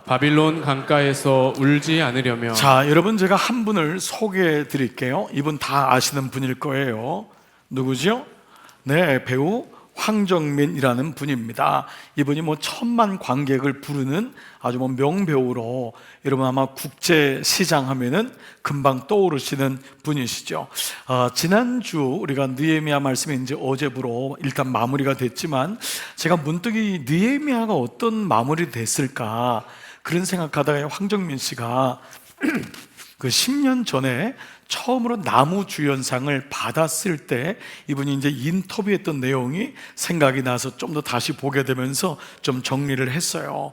바빌론 강가에서 울지 않으려며. 자, 여러분, 제가 한 분을 소개해 드릴게요. 이분 다 아시는 분일 거예요. 누구죠? 네, 배우 황정민이라는 분입니다. 이분이 천만 관객을 부르는 아주 명배우로, 여러분 아마 국제시장 하면은 금방 떠오르시는 분이시죠. 지난주 우리가 느헤미야 말씀이 이제 어제부로 일단 마무리가 됐지만, 제가 문득 이 느헤미야가 어떤 마무리 됐을까 그런 생각하다가 황정민 씨가 그 10년 전에 처음으로 나무주연상을 받았을 때 이분이 이제 인터뷰했던 내용이 생각이 나서 좀 더 다시 보게 되면서 좀 정리를 했어요.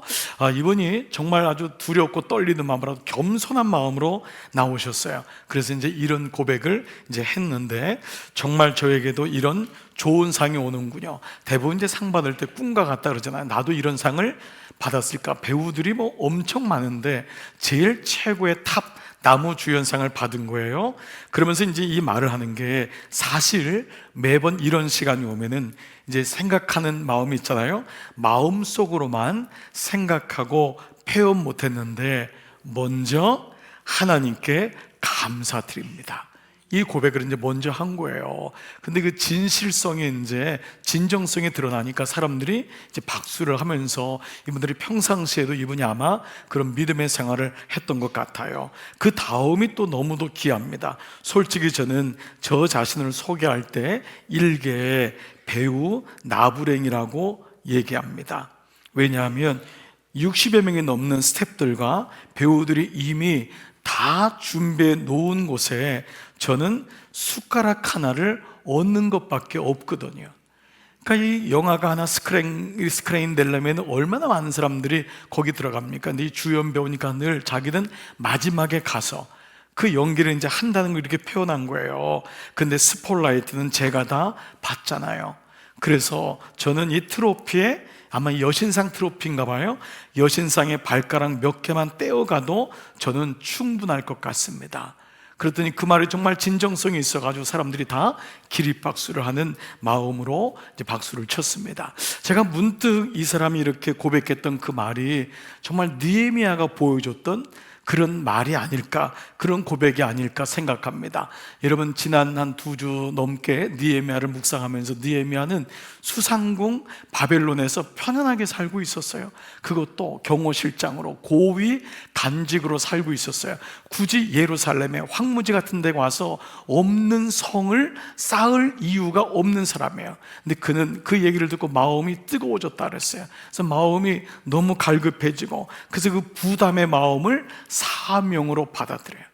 이분이 정말 아주 두렵고 떨리는 마음으로, 겸손한 마음으로 나오셨어요. 그래서 이제 이런 고백을 이제 했는데, 정말 저에게도 이런 좋은 상이 오는군요. 대부분 이제 상 받을 때 꿈과 같다 그러잖아요. 나도 이런 상을 받았을까. 배우들이 엄청 많은데 제일 최고의 탑 나무주연상을 받은 거예요. 그러면서 이제 이 말을 하는 게, 사실 매번 이런 시간이 오면은 이제 생각하는 마음이 있잖아요. 마음속으로만 생각하고 표현 못했는데 먼저 하나님께 감사드립니다, 이 고백을 이제 먼저 한 거예요. 근데 그 진실성이 이제 진정성이 드러나니까 사람들이 이제 박수를 하면서, 이분들이 평상시에도 이분이 아마 그런 믿음의 생활을 했던 것 같아요. 그 다음이 또 너무도 귀합니다. 솔직히 저는 저 자신을 소개할 때 일개 배우 나부랭이라고 얘기합니다. 왜냐하면 60여 명이 넘는 스태프들과 배우들이 이미 다 준비해 놓은 곳에 저는 숟가락 하나를 얻는 것밖에 없거든요. 그러니까 이 영화가 하나 스크린 되려면 얼마나 많은 사람들이 거기 들어갑니까? 근데 이 주연 배우니까 늘 자기는 마지막에 가서 그 연기를 이제 한다는 걸 이렇게 표현한 거예요. 근데 스포트라이트는 제가 다 받잖아요. 그래서 저는 이 트로피에, 아마 여신상 트로피인가 봐요, 여신상의 발가락 몇 개만 떼어가도 저는 충분할 것 같습니다. 그랬더니 그 말이 정말 진정성이 있어가지고 사람들이 다 기립박수를 하는 마음으로 이제 박수를 쳤습니다. 제가 문득 이 사람이 이렇게 고백했던 그 말이 정말 느헤미야가 보여줬던 그런 말이 아닐까, 그런 고백이 아닐까 생각합니다. 여러분, 지난 한 2주 넘게 느헤미야를 묵상하면서, 느헤미야는 수상궁 바벨론에서 편안하게 살고 있었어요. 그것도 경호실장으로, 고위 간직으로 살고 있었어요. 굳이 예루살렘에 황무지 같은 데 와서 없는 성을 쌓을 이유가 없는 사람이에요. 근데 그는 그 얘기를 듣고 마음이 뜨거워졌다 그랬어요. 그래서 마음이 너무 갈급해지고, 그래서 그 부담의 마음을 사명으로 받아들여요.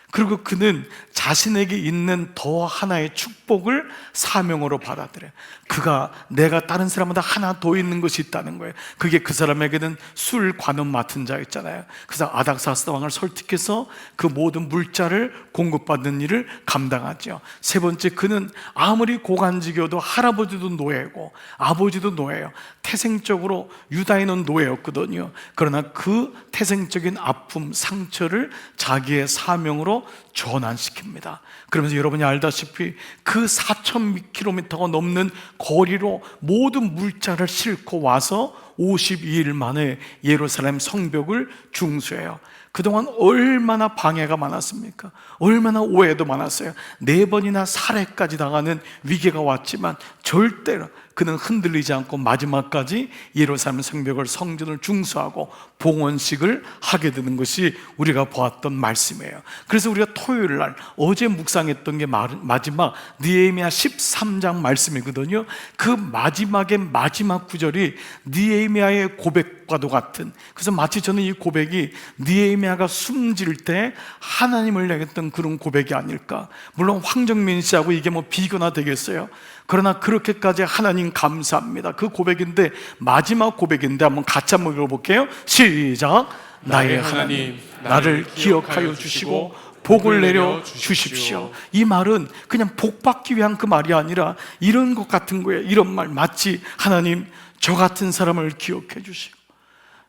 그리고 그는 자신에게 있는 더 하나의 축복을 사명으로 받아들여요. 그가 내가 다른 사람보다 하나 더 있는 것이 있다는 거예요. 그게 그 사람에게는 술 관원 맡은 자 있잖아요. 그래서 아닥사스다 왕을 설득해서 그 모든 물자를 공급받는 일을 감당하죠. 세 번째, 그는 아무리 고관직이어도 할아버지도 노예고 아버지도 노예예요. 태생적으로 유다인은 노예였거든요. 그러나 그 태생적인 아픔, 상처를 자기의 사명으로 전환시킵니다. 그러면서 여러분이 알다시피 그 4,000km가 넘는 거리로 모든 물자를 싣고 와서 52일 만에 예루살렘 성벽을 중수해요. 그동안 얼마나 방해가 많았습니까? 얼마나 오해도 많았어요. 4번이나 살해까지 당하는 위기가 왔지만 절대로 그는 흔들리지 않고 마지막까지 예루살렘 성벽을, 성전을 중수하고 봉헌식을 하게 되는 것이 우리가 보았던 말씀이에요. 그래서 우리가 토요일 날 어제 묵상했던 게 마지막 느헤미야 13장 말씀이거든요. 그 마지막의 마지막 구절이 느헤미야의 고백과도 같은, 그래서 마치 저는 이 고백이 느헤미야가 숨질 때 하나님을 향했던 그런 고백이 아닐까. 물론 황정민 씨하고 이게 비교나 되겠어요? 그러나 그렇게까지 하나님 감사합니다, 그 고백인데, 마지막 고백인데 한번 같이 한번 읽어볼게요. 시작. 나의 하나님, 나를 기억하여 주시고 복을 내려 주십시오. 이 말은 그냥 복 받기 위한 그 말이 아니라 이런 것 같은 거예요. 이런 말, 마치 하나님, 저 같은 사람을 기억해 주시고,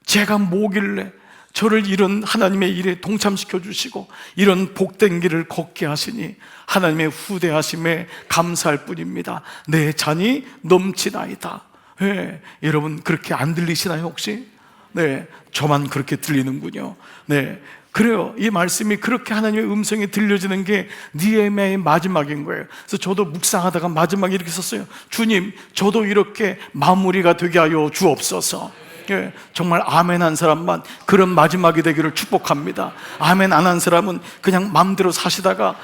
제가 뭐길래 저를 이런 하나님의 일에 동참시켜 주시고 이런 복된 길을 걷게 하시니 하나님의 후대하심에 감사할 뿐입니다. 내 잔이 넘치나이다. 여러분, 그렇게 안 들리시나요 혹시? 네, 저만 그렇게 들리는군요. 네, 그래요. 이 말씀이 그렇게 하나님의 음성이 들려지는 게 느헤미야의 마지막인 거예요. 그래서 저도 묵상하다가 마지막에 이렇게 썼어요. 주님, 저도 이렇게 마무리가 되게 하여 주옵소서. 예, 정말 아멘 한 사람만 그런 마지막이 되기를 축복합니다. 아멘 안 한 사람은 그냥 마음대로 사시다가,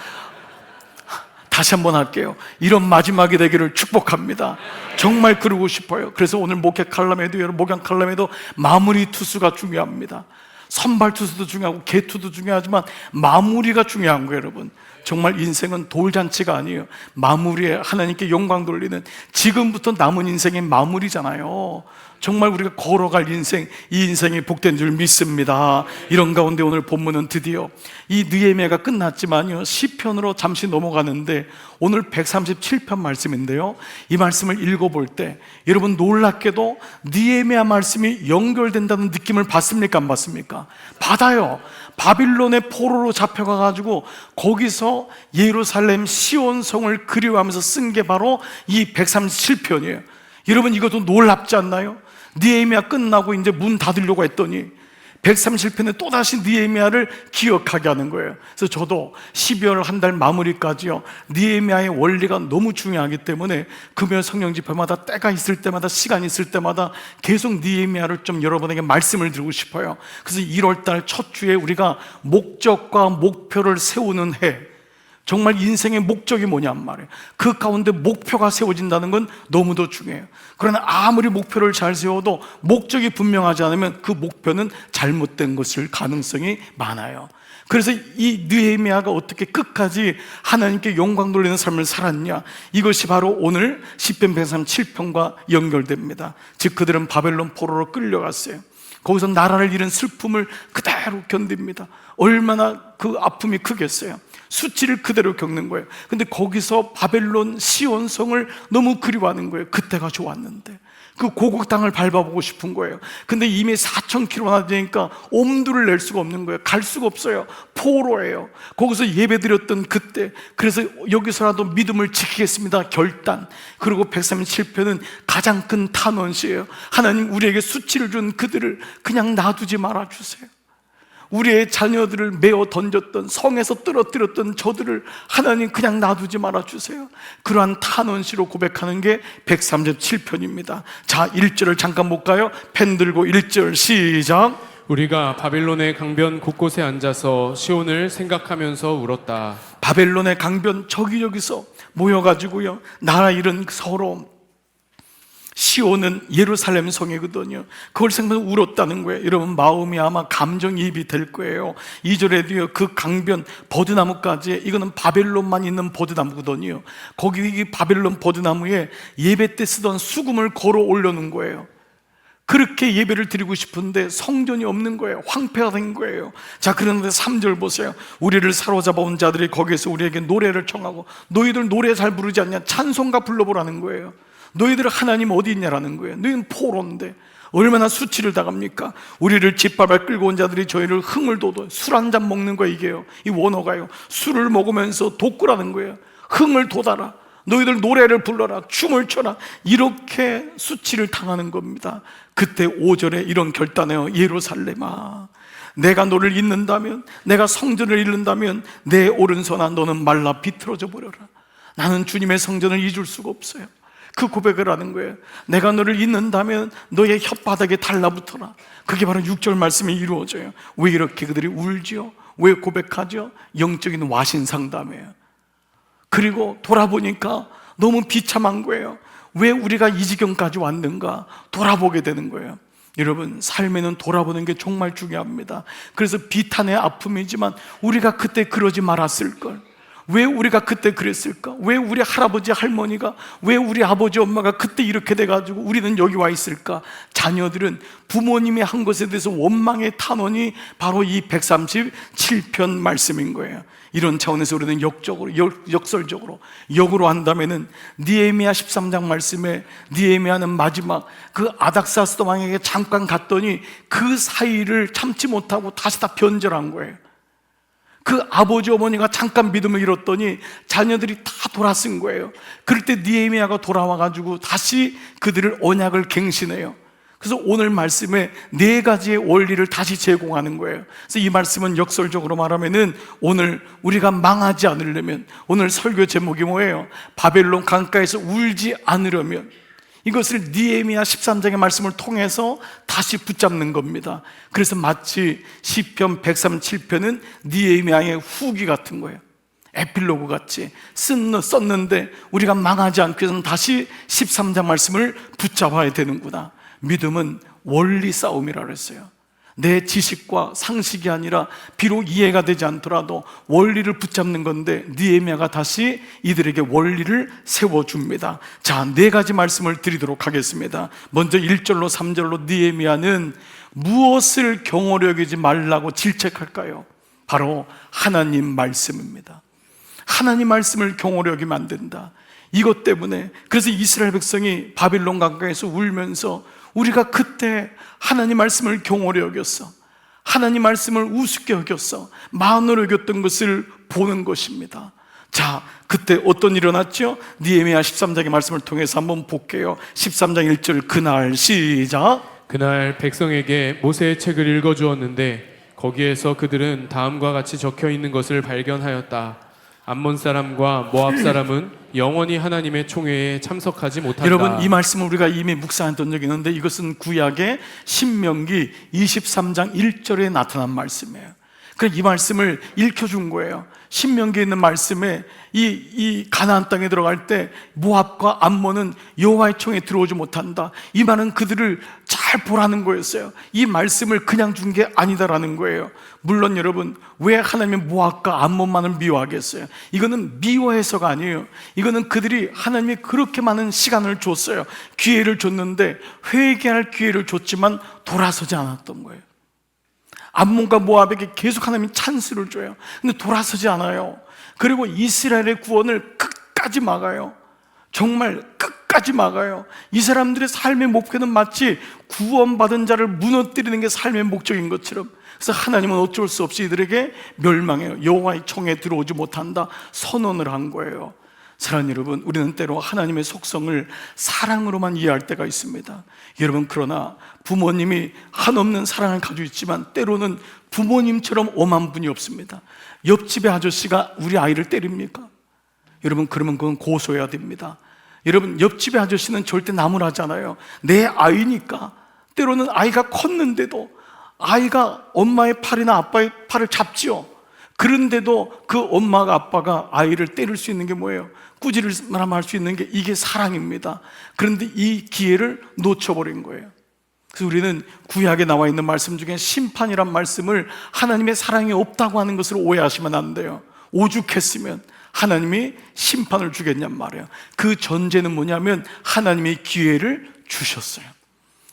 다시 한번 할게요. 이런 마지막이 되기를 축복합니다. 정말 그러고 싶어요. 그래서 오늘 목회 칼럼에도, 여러분 목양 칼럼에도 마무리 투수가 중요합니다. 선발 투수도 중요하고 개투도 중요하지만 마무리가 중요한 거예요, 여러분. 정말 인생은 돌잔치가 아니에요. 마무리에 하나님께 영광 돌리는, 지금부터 남은 인생의 마무리잖아요. 정말 우리가 걸어갈 인생, 이 인생이 복된 줄 믿습니다. 이런 가운데 오늘 본문은 드디어 이 느헤미야가 끝났지만요, 시편으로 잠시 넘어가는데 오늘 137편 말씀인데요, 이 말씀을 읽어볼 때 여러분 놀랍게도 느헤미야 말씀이 연결된다는 느낌을 받습니까? 안 받습니까? 받아요. 바빌론의 포로로 잡혀가가지고 거기서 예루살렘 시온성을 그리워하면서 쓴 게 바로 이 137편이에요. 여러분 이것도 놀랍지 않나요? 느헤미야 끝나고 이제 문 닫으려고 했더니 137편에 또다시 느헤미야를 기억하게 하는 거예요. 그래서 저도 12월 한 달 마무리까지요, 느헤미야의 원리가 너무 중요하기 때문에 금요 성령 집회마다 때가 있을 때마다, 시간이 있을 때마다 계속 느헤미야를 좀 여러분에게 말씀을 드리고 싶어요. 그래서 1월 달 첫 주에 우리가 목적과 목표를 세우는 해, 정말 인생의 목적이 뭐냔 말이에요. 그 가운데 목표가 세워진다는 건 너무도 중요해요. 그러나 아무리 목표를 잘 세워도 목적이 분명하지 않으면 그 목표는 잘못된 것일 가능성이 많아요. 그래서 이 느헤미야가 어떻게 끝까지 하나님께 영광 돌리는 삶을 살았냐, 이것이 바로 오늘 시편 137편과 연결됩니다. 즉 그들은 바벨론 포로로 끌려갔어요. 거기서 나라를 잃은 슬픔을 그대로 견딥니다. 얼마나 그 아픔이 크겠어요. 수치를 그대로 겪는 거예요. 근데 거기서 바벨론 시온성을 너무 그리워하는 거예요. 그때가 좋았는데 그 고국 땅을 밟아보고 싶은 거예요. 근데 이미 4,000km나 되니까 엄두를 낼 수가 없는 거예요. 갈 수가 없어요. 포로예요. 거기서 예배드렸던 그때, 그래서 여기서라도 믿음을 지키겠습니다 결단. 그리고 137편은 가장 큰 탄원시예요. 하나님, 우리에게 수치를 준 그들을 그냥 놔두지 말아주세요. 우리의 자녀들을 메어 던졌던, 성에서 떨어뜨렸던 저들을 하나님 그냥 놔두지 말아주세요. 그러한 탄원시로 고백하는 게 137편입니다 자, 1절을 잠깐 볼까요? 펜 들고 1절 시작. 우리가 바빌론의 강변 곳곳에 앉아서 시온을 생각하면서 울었다. 바벨론의 강변 저기저기서 모여가지고요, 나라 잃은 서로, 시온은 예루살렘 성이거든요. 그걸 생각하면서 울었다는 거예요. 여러분 마음이 아마 감정이입이 될 거예요. 2절에도요, 그 강변 버드나무까지, 이거는 바벨론만 있는 버드나무거든요. 거기 이 바벨론 버드나무에 예배 때 쓰던 수금을 걸어 올려놓은 거예요. 그렇게 예배를 드리고 싶은데 성전이 없는 거예요. 황폐가 된 거예요. 자, 그런데 3절 보세요. 우리를 사로잡아 온 자들이 거기에서 우리에게 노래를 청하고, 너희들 노래 잘 부르지 않냐? 찬송가 불러보라는 거예요. 너희들 하나님 어디 있냐라는 거예요. 너희는 포로인데 얼마나 수치를 당합니까? 우리를 짓밟아 끌고 온 자들이 저희를 흥을 돋워. 술 한 잔 먹는 거예요. 이게요, 이 원어가요, 술을 먹으면서 돋구라는 거예요. 흥을 돋아라, 너희들 노래를 불러라, 춤을 춰라, 이렇게 수치를 당하는 겁니다. 그때 5절에 이런 결단해요. 예루살렘아, 내가 너를 잊는다면, 내가 성전을 잃는다면 내 오른손아 너는 말라 비틀어져 버려라. 나는 주님의 성전을 잊을 수가 없어요. 그 고백을 하는 거예요. 내가 너를 잊는다면 너의 혓바닥에 달라붙어라. 그게 바로 6절 말씀이 이루어져요. 왜 이렇게 그들이 울지요? 왜 고백하죠? 영적인 와신 상담이에요. 그리고 돌아보니까 너무 비참한 거예요. 왜 우리가 이 지경까지 왔는가 돌아보게 되는 거예요. 여러분, 삶에는 돌아보는 게 정말 중요합니다. 그래서 비탄의 아픔이지만 우리가 그때 그러지 말았을걸. 왜 우리가 그때 그랬을까? 왜 우리 할아버지 할머니가, 왜 우리 아버지 엄마가 그때 이렇게 돼가지고 우리는 여기 와 있을까? 자녀들은 부모님이 한 것에 대해서 원망의 탄원이 바로 이 137편 말씀인 거예요. 이런 차원에서 우리는 역설적으로 역으로 한다면은 느헤미야 13장 말씀에 느헤미야는 마지막 그 아닥사스도 왕에게 잠깐 갔더니 그 사이를 참지 못하고 다시 다 변절한 거예요. 그 아버지 어머니가 잠깐 믿음을 잃었더니 자녀들이 다 돌아선 거예요. 그럴 때 느헤미야가 돌아와가지고 다시 그들을 언약을 갱신해요. 그래서 오늘 말씀에 네 가지의 원리를 다시 제공하는 거예요. 그래서 이 말씀은 역설적으로 말하면은 오늘 우리가 망하지 않으려면, 오늘 설교 제목이 뭐예요? 바벨론 강가에서 울지 않으려면, 이것을 느헤미야 13장의 말씀을 통해서 다시 붙잡는 겁니다. 그래서 마치 시편 137편은 느헤미야의 후기 같은 거예요. 에필로그 같이 썼는데 우리가 망하지 않기 위해서는 다시 13장 말씀을 붙잡아야 되는구나. 믿음은 원리 싸움이라고 했어요. 내 지식과 상식이 아니라 비록 이해가 되지 않더라도 원리를 붙잡는 건데, 느헤미야가 다시 이들에게 원리를 세워줍니다. 자, 네 가지 말씀을 드리도록 하겠습니다. 먼저 1절로 3절로 느헤미야는 무엇을 경홀히 여기지 말라고 질책할까요? 바로 하나님 말씀입니다. 하나님 말씀을 경홀히 여기면 안 된다. 이것 때문에, 그래서 이스라엘 백성이 바빌론 강가에서 울면서 우리가 그때 하나님 말씀을 경홀히 여겼어, 하나님 말씀을 우습게 여겼어, 만으로 여겼던 것을 보는 것입니다. 자, 그때 어떤 일이 일어났죠? 느헤미야 13장의 말씀을 통해서 한번 볼게요. 13장 1절, 그날 시작. 그날 백성에게 모세의 책을 읽어주었는데 거기에서 그들은 다음과 같이 적혀 있는 것을 발견하였다. 암몬 사람과 모압 사람은 영원히 하나님의 총회에 참석하지 못한다. 여러분, 이 말씀을 우리가 이미 묵상했던 적이 있는데, 이것은 구약의 신명기 23장 1절에 나타난 말씀이에요. 그래서 이 말씀을 읽혀준 거예요. 신명기에 있는 말씀에 이 가나안 땅에 들어갈 때 모압과 암몬은 여호와의 총에 들어오지 못한다. 이 말은 그들을 잘 보라는 거였어요. 이 말씀을 그냥 준 게 아니다라는 거예요. 물론 여러분, 왜 하나님이 모압과 암몬만을 미워하겠어요? 이거는 미워해서가 아니에요. 이거는 그들이, 하나님이 그렇게 많은 시간을 줬어요. 기회를 줬는데 회개할 기회를 줬지만 돌아서지 않았던 거예요. 암몬과 모압에게 계속 하나님이 찬스를 줘요. 근데 돌아서지 않아요. 그리고 이스라엘의 구원을 끝까지 막아요. 정말 끝까지 막아요. 이 사람들의 삶의 목표는 마치 구원받은 자를 무너뜨리는 게 삶의 목적인 것처럼, 그래서 하나님은 어쩔 수 없이 이들에게 멸망해요. 여호와의 총에 들어오지 못한다 선언을 한 거예요. 사랑하는 여러분, 우리는 때로 하나님의 속성을 사랑으로만 이해할 때가 있습니다. 여러분, 그러나 부모님이 한없는 사랑을 가지고 있지만 때로는 부모님처럼 엄한 분이 없습니다. 옆집의 아저씨가 우리 아이를 때립니까? 여러분, 그러면 그건 고소해야 됩니다. 여러분, 옆집의 아저씨는 절대 나무라잖아요. 내 아이니까. 때로는 아이가 컸는데도 아이가 엄마의 팔이나 아빠의 팔을 잡지요. 그런데도 그 엄마가, 아빠가 아이를 때릴 수 있는 게 뭐예요? 꾸짖을만 할 수 있는 게 이게 사랑입니다. 그런데 이 기회를 놓쳐버린 거예요. 그래서 우리는 구약에 나와 있는 말씀 중에 심판이란 말씀을 하나님의 사랑이 없다고 하는 것으로 오해하시면 안 돼요. 오죽했으면 하나님이 심판을 주겠냔 말이에요. 그 전제는 뭐냐면 하나님이 기회를 주셨어요.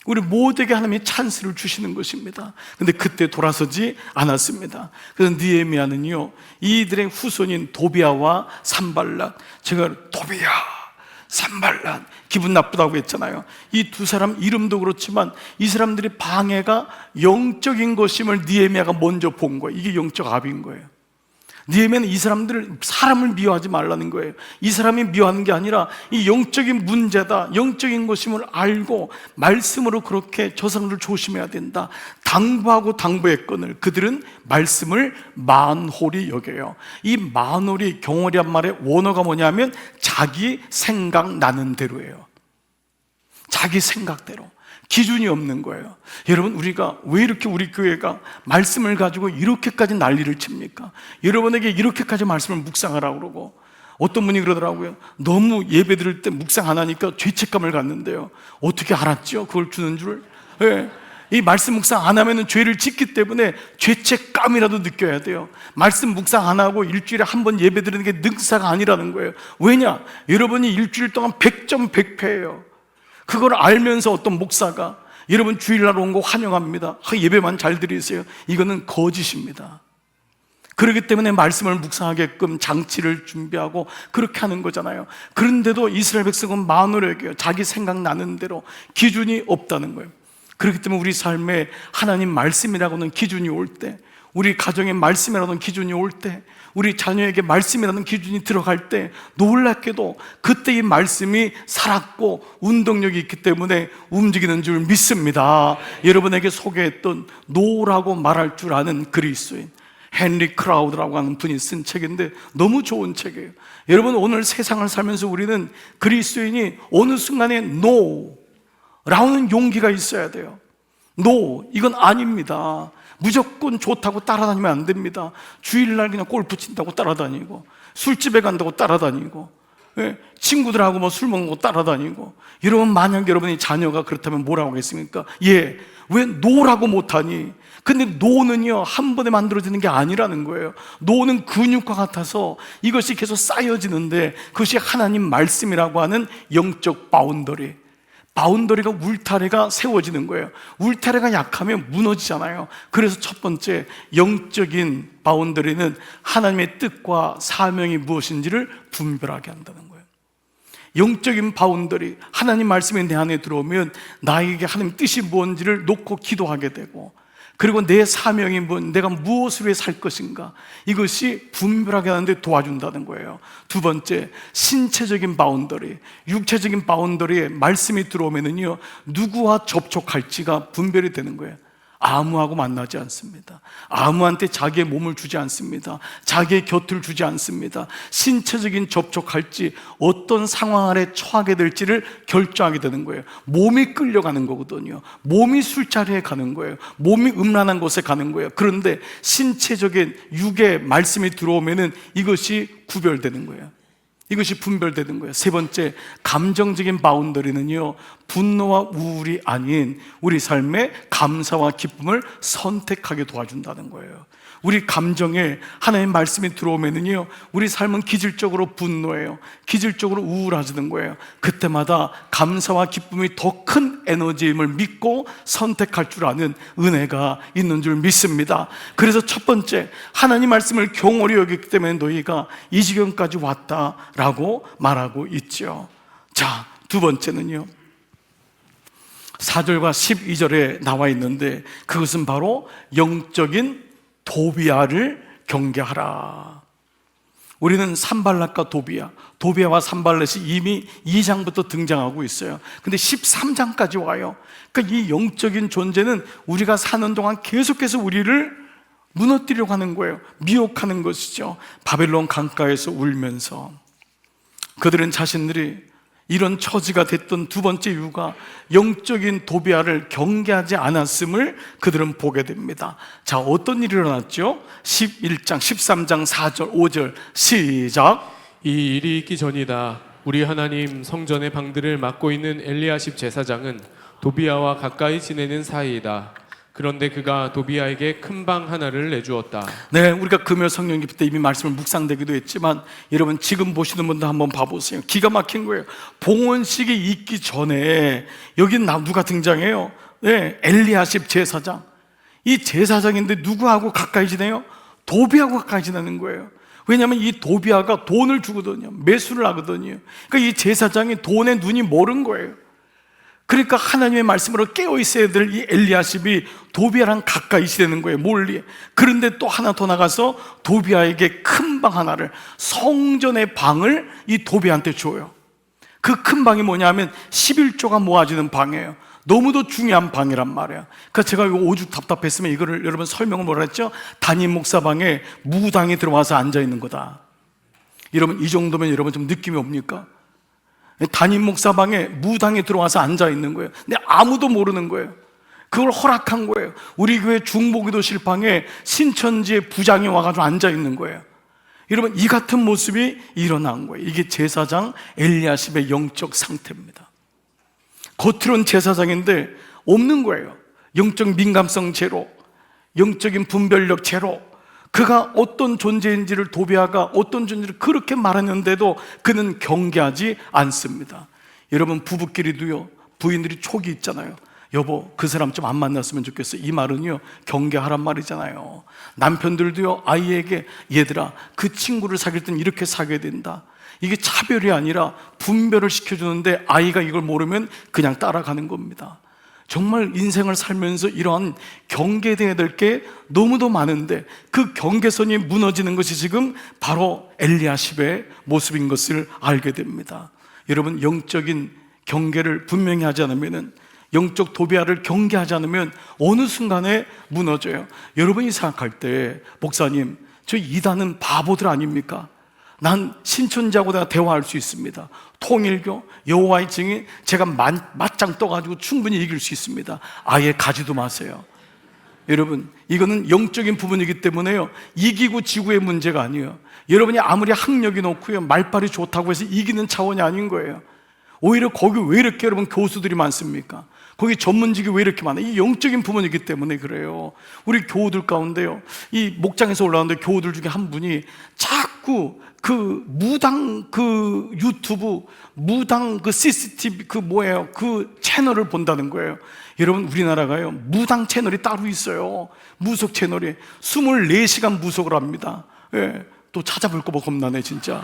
우리 모두에게 하나님이 찬스를 주시는 것입니다. 근데 그때 돌아서지 않았습니다. 그래서 느헤미야는요, 이들의 후손인 도비아와 산발랏, 제가 도비아, 산발랏, 기분 나쁘다고 했잖아요. 이 두 사람 이름도 그렇지만 이 사람들의 방해가 영적인 것임을 느헤미야가 먼저 본 거예요. 이게 영적 압인 거예요. 느헤미야는 이 사람을 미워하지 말라는 거예요. 이 사람이 미워하는 게 아니라 이 영적인 문제다, 영적인 것임을 알고 말씀으로 그렇게 저 사람들 조심해야 된다 당부하고 당부했거늘 그들은 말씀을 만홀히 여겨요. 이 만홀이 경홀이란 말의 원어가 뭐냐면 자기 생각나는 대로예요. 자기 생각대로, 기준이 없는 거예요. 여러분, 우리가 왜 이렇게 우리 교회가 말씀을 가지고 이렇게까지 난리를 칩니까? 여러분에게 이렇게까지 말씀을 묵상하라고 그러고, 어떤 분이 그러더라고요. 너무 예배 드릴 때 묵상 안 하니까 죄책감을 갖는데요. 어떻게 알았죠? 그걸 주는 줄? 네. 이 말씀 묵상 안 하면 죄를 짓기 때문에 죄책감이라도 느껴야 돼요. 말씀 묵상 안 하고 일주일에 한 번 예배 드리는 게 능사가 아니라는 거예요. 왜냐? 여러분이 일주일 동안 100점 100패예요. 그걸 알면서 어떤 목사가 여러분 주일날 온 거 환영합니다, 예배만 잘 드리세요, 이거는 거짓입니다. 그렇기 때문에 말씀을 묵상하게끔 장치를 준비하고 그렇게 하는 거잖아요. 그런데도 이스라엘 백성은 만으로 여겨요. 자기 생각나는 대로, 기준이 없다는 거예요. 그렇기 때문에 우리 삶에 하나님 말씀이라고는 기준이 올 때 우리 가정에 말씀이라는 기준이 올 때, 우리 자녀에게 말씀이라는 기준이 들어갈 때 놀랍게도 그때 이 말씀이 살았고 운동력이 있기 때문에 움직이는 줄 믿습니다. 여러분에게 소개했던 노라고 말할 줄 아는 그리스도인 헨리 크라우드라고 하는 분이 쓴 책인데 너무 좋은 책이에요. 여러분, 오늘 세상을 살면서 우리는 그리스도인이 어느 순간에 NO라는 용기가 있어야 돼요. NO, 이건 아닙니다. 무조건 좋다고 따라다니면 안 됩니다. 주일날 그냥 골프 친다고 따라다니고, 술집에 간다고 따라다니고, 친구들하고 뭐 술 먹는 거 따라다니고. 여러분, 만약 여러분이 자녀가 그렇다면 뭐라고 하겠습니까? 왜 노라고 못하니? 근데 노는요, 한 번에 만들어지는 게 아니라는 거예요. 노는 근육과 같아서 이것이 계속 쌓여지는데, 그것이 하나님 말씀이라고 하는 영적 바운더리가 울타리가 세워지는 거예요. 울타리가 약하면 무너지잖아요. 그래서 첫 번째 영적인 바운더리는 하나님의 뜻과 사명이 무엇인지를 분별하게 한다는 거예요. 영적인 바운더리, 하나님 말씀이 내 안에 들어오면 나에게 하나님 뜻이 무엇인지를 놓고 기도하게 되고, 그리고 내 사명이 내가 무엇을 위해 살 것인가, 이것이 분별하게 하는데 도와준다는 거예요. 두 번째, 신체적인 바운더리, 육체적인 바운더리에 말씀이 들어오면은요, 누구와 접촉할지가 분별이 되는 거예요. 아무하고 만나지 않습니다. 아무한테 자기의 몸을 주지 않습니다. 자기의 곁을 주지 않습니다. 신체적인 접촉할지, 어떤 상황 아래 처하게 될지를 결정하게 되는 거예요. 몸이 끌려가는 거거든요. 몸이 술자리에 가는 거예요. 몸이 음란한 곳에 가는 거예요. 그런데 신체적인 육의 말씀이 들어오면은 이것이 구별되는 거예요. 이것이 분별되는 거예요. 세 번째, 감정적인 바운더리는요, 분노와 우울이 아닌 우리 삶의 감사와 기쁨을 선택하게 도와준다는 거예요. 우리 감정에 하나님의 말씀이 들어오면은요, 우리 삶은 기질적으로 분노해요. 기질적으로 우울해지는 거예요. 그때마다 감사와 기쁨이 더 큰 에너지임을 믿고 선택할 줄 아는 은혜가 있는 줄 믿습니다. 그래서 첫 번째, 하나님 말씀을 경홀히 여기기 때문에 너희가 이 지경까지 왔다라고 말하고 있죠. 자, 두 번째는요, 4절과 12절에 나와 있는데, 그것은 바로 영적인 도비아를 경계하라. 우리는 산발랏과 도비아와 산발랏이 이미 2장부터 등장하고 있어요. 근데 13장까지 와요. 그러니까 이 영적인 존재는 우리가 사는 동안 계속해서 우리를 무너뜨리려고 하는 거예요. 미혹하는 것이죠. 바벨론 강가에서 울면서 그들은 자신들이 이런 처지가 됐던 두 번째 이유가 영적인 도비아를 경계하지 않았음을 그들은 보게 됩니다. 자, 어떤 일이 일어났죠? 11장, 13장 4절, 5절 시작. 이 일이 있기 전이다. 우리 하나님 성전의 방들을 맡고 있는 엘리야십 제사장은 도비아와 가까이 지내는 사이이다. 그런데 그가 도비아에게 큰 방 하나를 내주었다. 네, 우리가 금요 성령 기도 때 이미 말씀을 묵상되기도 했지만, 여러분 지금 보시는 분들 한번 봐보세요. 기가 막힌 거예요. 봉헌식이 있기 전에 여긴 누가 등장해요? 네, 엘리야십 제사장. 이 제사장인데 누구하고 가까이 지내요? 도비아하고 가까이 지내는 거예요. 왜냐하면 이 도비아가 돈을 주거든요. 매수를 하거든요. 그러니까 이 제사장이 돈에 눈이 멀은 거예요. 그러니까 하나님의 말씀으로 깨어있어야 될 이 엘리야십이 도비아랑 가까이 지내는 거예요, 멀리. 그런데 또 하나 더 나가서 도비아에게 큰 방 하나를, 성전의 방을 이 도비아한테 줘요. 그 큰 방이 뭐냐면 11조가 모아지는 방이에요. 너무도 중요한 방이란 말이에요. 그러니까 제가 이거 오죽 답답했으면 이거를 여러분 설명을 뭐라 했죠? 담임 목사 방에 무당이 들어와서 앉아있는 거다. 여러분 이 정도면 여러분 좀 느낌이 옵니까? 담임 목사 방에 무당이 들어와서 앉아 있는 거예요. 근데 아무도 모르는 거예요. 그걸 허락한 거예요. 우리 교회 중보기도실 방에 신천지의 부장이 와가지고 앉아 있는 거예요. 여러분 이 같은 모습이 일어난 거예요. 이게 제사장 엘리야십의 영적 상태입니다. 겉으로는 제사장인데 없는 거예요. 영적 민감성 제로, 영적인 분별력 제로. 그가 어떤 존재인지를, 도비아가 어떤 존재를 그렇게 말했는데도 그는 경계하지 않습니다. 여러분 부부끼리도요, 부인들이 촉이 있잖아요. 여보 그 사람 좀 안 만났으면 좋겠어. 이 말은요 경계하란 말이잖아요. 남편들도요 아이에게 얘들아 그 친구를 사귈 땐 이렇게 사귀어야 된다. 이게 차별이 아니라 분별을 시켜주는데 아이가 이걸 모르면 그냥 따라가는 겁니다. 정말 인생을 살면서 이러한 경계돼야 될 게 너무도 많은데 그 경계선이 무너지는 것이 지금 바로 엘리야십의 모습인 것을 알게 됩니다. 여러분, 영적인 경계를 분명히 하지 않으면, 영적 도비아를 경계하지 않으면 어느 순간에 무너져요. 여러분이 생각할 때, 목사님, 저 이단은 바보들 아닙니까? 난 신천지하고 내가 대화할 수 있습니다. 통일교, 여호와의 증인, 제가 맞짱 떠가지고 충분히 이길 수 있습니다. 아예 가지도 마세요. 여러분, 이거는 영적인 부분이기 때문에요, 이기고 지구의 문제가 아니에요. 여러분이 아무리 학력이 높고요, 말빨이 좋다고 해서 이기는 차원이 아닌 거예요. 오히려 거기 왜 이렇게 여러분 교수들이 많습니까? 거기 전문직이 왜 이렇게 많아요? 이 영적인 부분이기 때문에 그래요. 우리 교우들 가운데요, 이 목장에서 올라오는데 교우들 중에 한 분이 자꾸 그 무당 그 유튜브, 무당 그 CCTV 그 채널을 본다는 거예요. 여러분, 우리나라가요, 무당 채널이 따로 있어요. 무속 채널이 24시간 무속을 합니다. 예, 또 찾아볼 거 뭐 겁나네 진짜.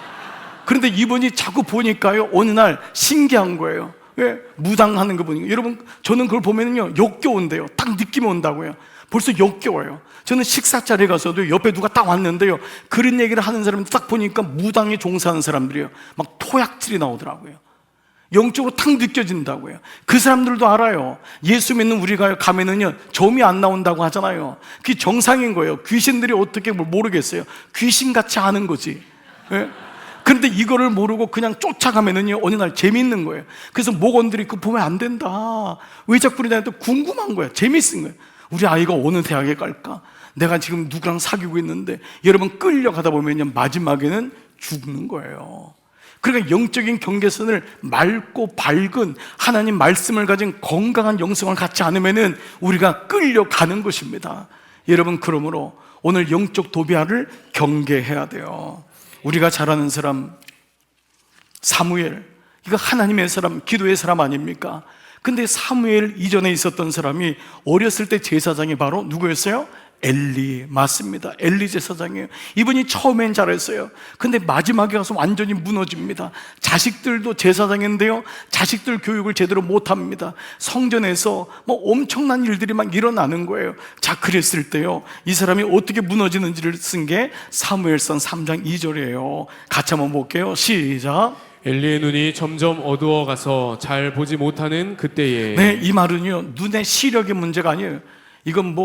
그런데 이분이 자꾸 보니까요, 어느 날 신기한 거예요. 왜? 무당하는 거 보니까. 여러분, 저는 그걸 보면요 역겨운데요. 딱 느낌이 온다고요. 벌써 역겨워요. 저는 식사 자리에 가서도 옆에 누가 딱 왔는데요, 그런 얘기를 하는 사람들 딱 보니까 무당에 종사하는 사람들이에요. 막 토약질이 나오더라고요. 영적으로 탁 느껴진다고요. 그 사람들도 알아요. 예수 믿는 우리가 가면은요 점이 안 나온다고 하잖아요. 그게 정상인 거예요. 귀신들이 어떻게 뭘 모르겠어요. 귀신같이 아는 거지. 예? 근데 이거를 모르고 그냥 쫓아가면은요 어느 날 재밌는 거예요. 그래서 목원들이 그거 보면 안 된다, 왜 자꾸 그러냐 또 궁금한 거야. 재밌은 거예요. 우리 아이가 어느 대학에 갈까? 내가 지금 누구랑 사귀고 있는데, 여러분, 끌려가다 보면요 마지막에는 죽는 거예요. 그러니까 영적인 경계선을 맑고 밝은 하나님 말씀을 가진 건강한 영성을 갖지 않으면은 우리가 끌려가는 것입니다. 여러분, 그러므로 오늘 영적 도비아를 경계해야 돼요. 우리가 잘 아는 사람 사무엘, 이거 하나님의 사람, 기도의 사람 아닙니까? 근데 사무엘 이전에 있었던 사람이 어렸을 때 제사장이 바로 누구였어요? 엘리. 맞습니다. 엘리 제사장이에요. 이분이 처음엔 잘했어요. 근데 마지막에 가서 완전히 무너집니다. 자식들도 제사장인데요, 자식들 교육을 제대로 못합니다. 성전에서 뭐 엄청난 일들이 막 일어나는 거예요. 자, 그랬을 때요, 이 사람이 어떻게 무너지는지를 쓴 게 사무엘상 3장 2절이에요 같이 한번 볼게요. 시작. 엘리의 눈이 점점 어두워가서 잘 보지 못하는 그때에. 네, 이 말은요 눈의 시력의 문제가 아니에요. 이건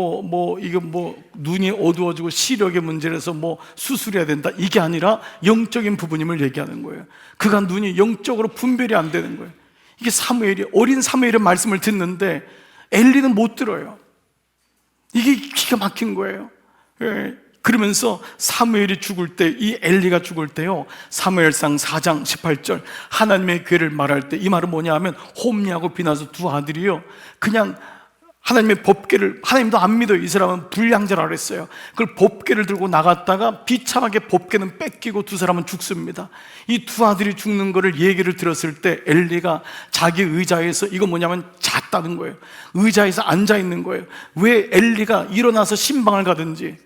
눈이 어두워지고 시력의 문제라서 뭐 수술해야 된다, 이게 아니라 영적인 부분임을 얘기하는 거예요. 그가 눈이 영적으로 분별이 안 되는 거예요. 이게 사무엘이, 어린 사무엘의 말씀을 듣는데 엘리는 못 들어요. 이게 기가 막힌 거예요. 예. 그러면서 사무엘이 죽을 때, 이 엘리가 죽을 때요, 사무엘상 4장 18절 하나님의 괴를 말할 때, 이 말은 뭐냐 하면 홈리하고 비나스 두 아들이요 그냥 하나님의 법궤를, 하나님도 안 믿어요. 이 사람은 불량자라 그랬어요. 그걸 법궤를 들고 나갔다가 비참하게 법궤는 뺏기고 두 사람은 죽습니다. 이 두 아들이 죽는 거를 얘기를 들었을 때 엘리가 자기 의자에서, 이거 뭐냐면 잤다는 거예요. 의자에서 앉아 있는 거예요. 왜? 엘리가 일어나서 신방을 가든지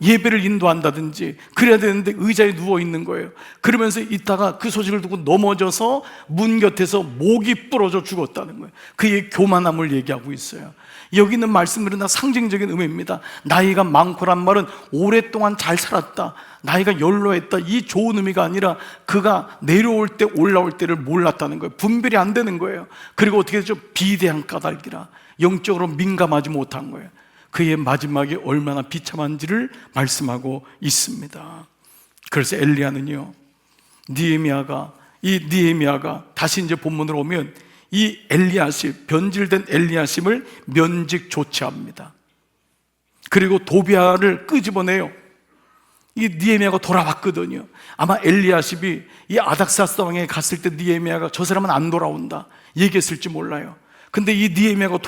예배를 인도한다든지 그래야 되는데 의자에 누워 있는 거예요. 그러면서 있다가 그 소식을 듣고 넘어져서 문 곁에서 목이 부러져 죽었다는 거예요. 그의 교만함을 얘기하고 있어요. 여기 있는 말씀들은 다 상징적인 의미입니다. 나이가 많고란 말은 오랫동안 잘 살았다, 나이가 연로했다, 이 좋은 의미가 아니라 그가 내려올 때 올라올 때를 몰랐다는 거예요. 분별이 안 되는 거예요. 그리고 어떻게 되죠? 비대한 까닭이라 영적으로 민감하지 못한 거예요. 그의 마지막이 얼마나 비참한지를 말씀하고 있습니다. 그래서 엘리야는요, 느헤미야가 다시 이제 본문으로 오면 이 엘리야십, 변질된 엘리야십을 면직 조치합니다. 그리고 도비아를 끄집어내요. 이 느헤미야가 돌아왔거든요. 아마 엘리야십이 이 아닥사스 왕에 갔을 때 느헤미야가 저 사람은 안 돌아온다 얘기했을지 몰라요. 근데 이 느헤미야가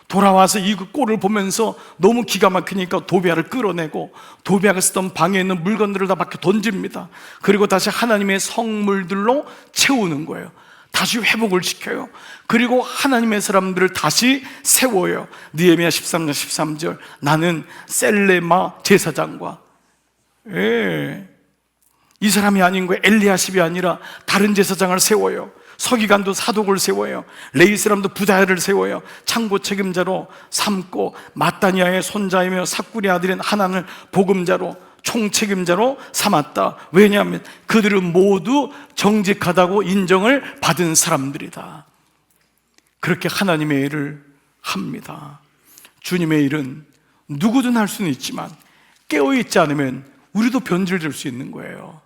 돌아와서 이 꼴을 보면서 너무 기가 막히니까 도비아를 끌어내고 도비아가 쓰던 방에 있는 물건들을 다 밖에 던집니다. 그리고 다시 하나님의 성물들로 채우는 거예요. 다시 회복을 시켜요. 그리고 하나님의 사람들을 다시 세워요. 느헤미야 13장 13절 나는 셀레마 제사장과 이 사람이 아닌 거예요. 엘리야십이 아니라 다른 제사장을 세워요. 서기관도 사독을 세워요. 레위 사람도 부다야를 세워요. 창고 책임자로 삼고 마따니아의 손자이며 삭구리 아들인 하난을 복음자로 총책임자로 삼았다. 왜냐하면 그들은 모두 정직하다고 인정을 받은 사람들이다. 그렇게 하나님의 일을 합니다. 주님의 일은 누구든 할 수는 있지만 깨어있지 않으면 우리도 변질될 수 있는 거예요.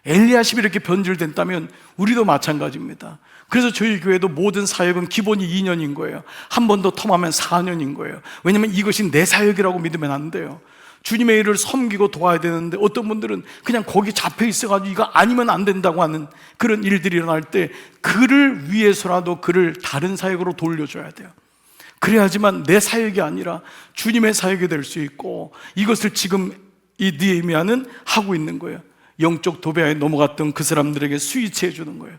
엘리야십이 이렇게 변질됐다면 우리도 마찬가지입니다. 그래서 저희 교회도 모든 사역은 기본이 2년인 거예요. 한 번 더 텀하면 4년인 거예요. 왜냐하면 이것이 내 사역이라고 믿으면 안 돼요. 주님의 일을 섬기고 도와야 되는데 어떤 분들은 그냥 거기 잡혀 있어가지고 이거 아니면 안 된다고 하는 그런 일들이 일어날 때 그를 위해서라도 그를 다른 사역으로 돌려줘야 돼요. 그래야지만 내 사역이 아니라 주님의 사역이 될 수 있고, 이것을 지금 이 느헤미야는 하고 있는 거예요. 영적 도배하에 넘어갔던 그 사람들에게 스위치해 주는 거예요.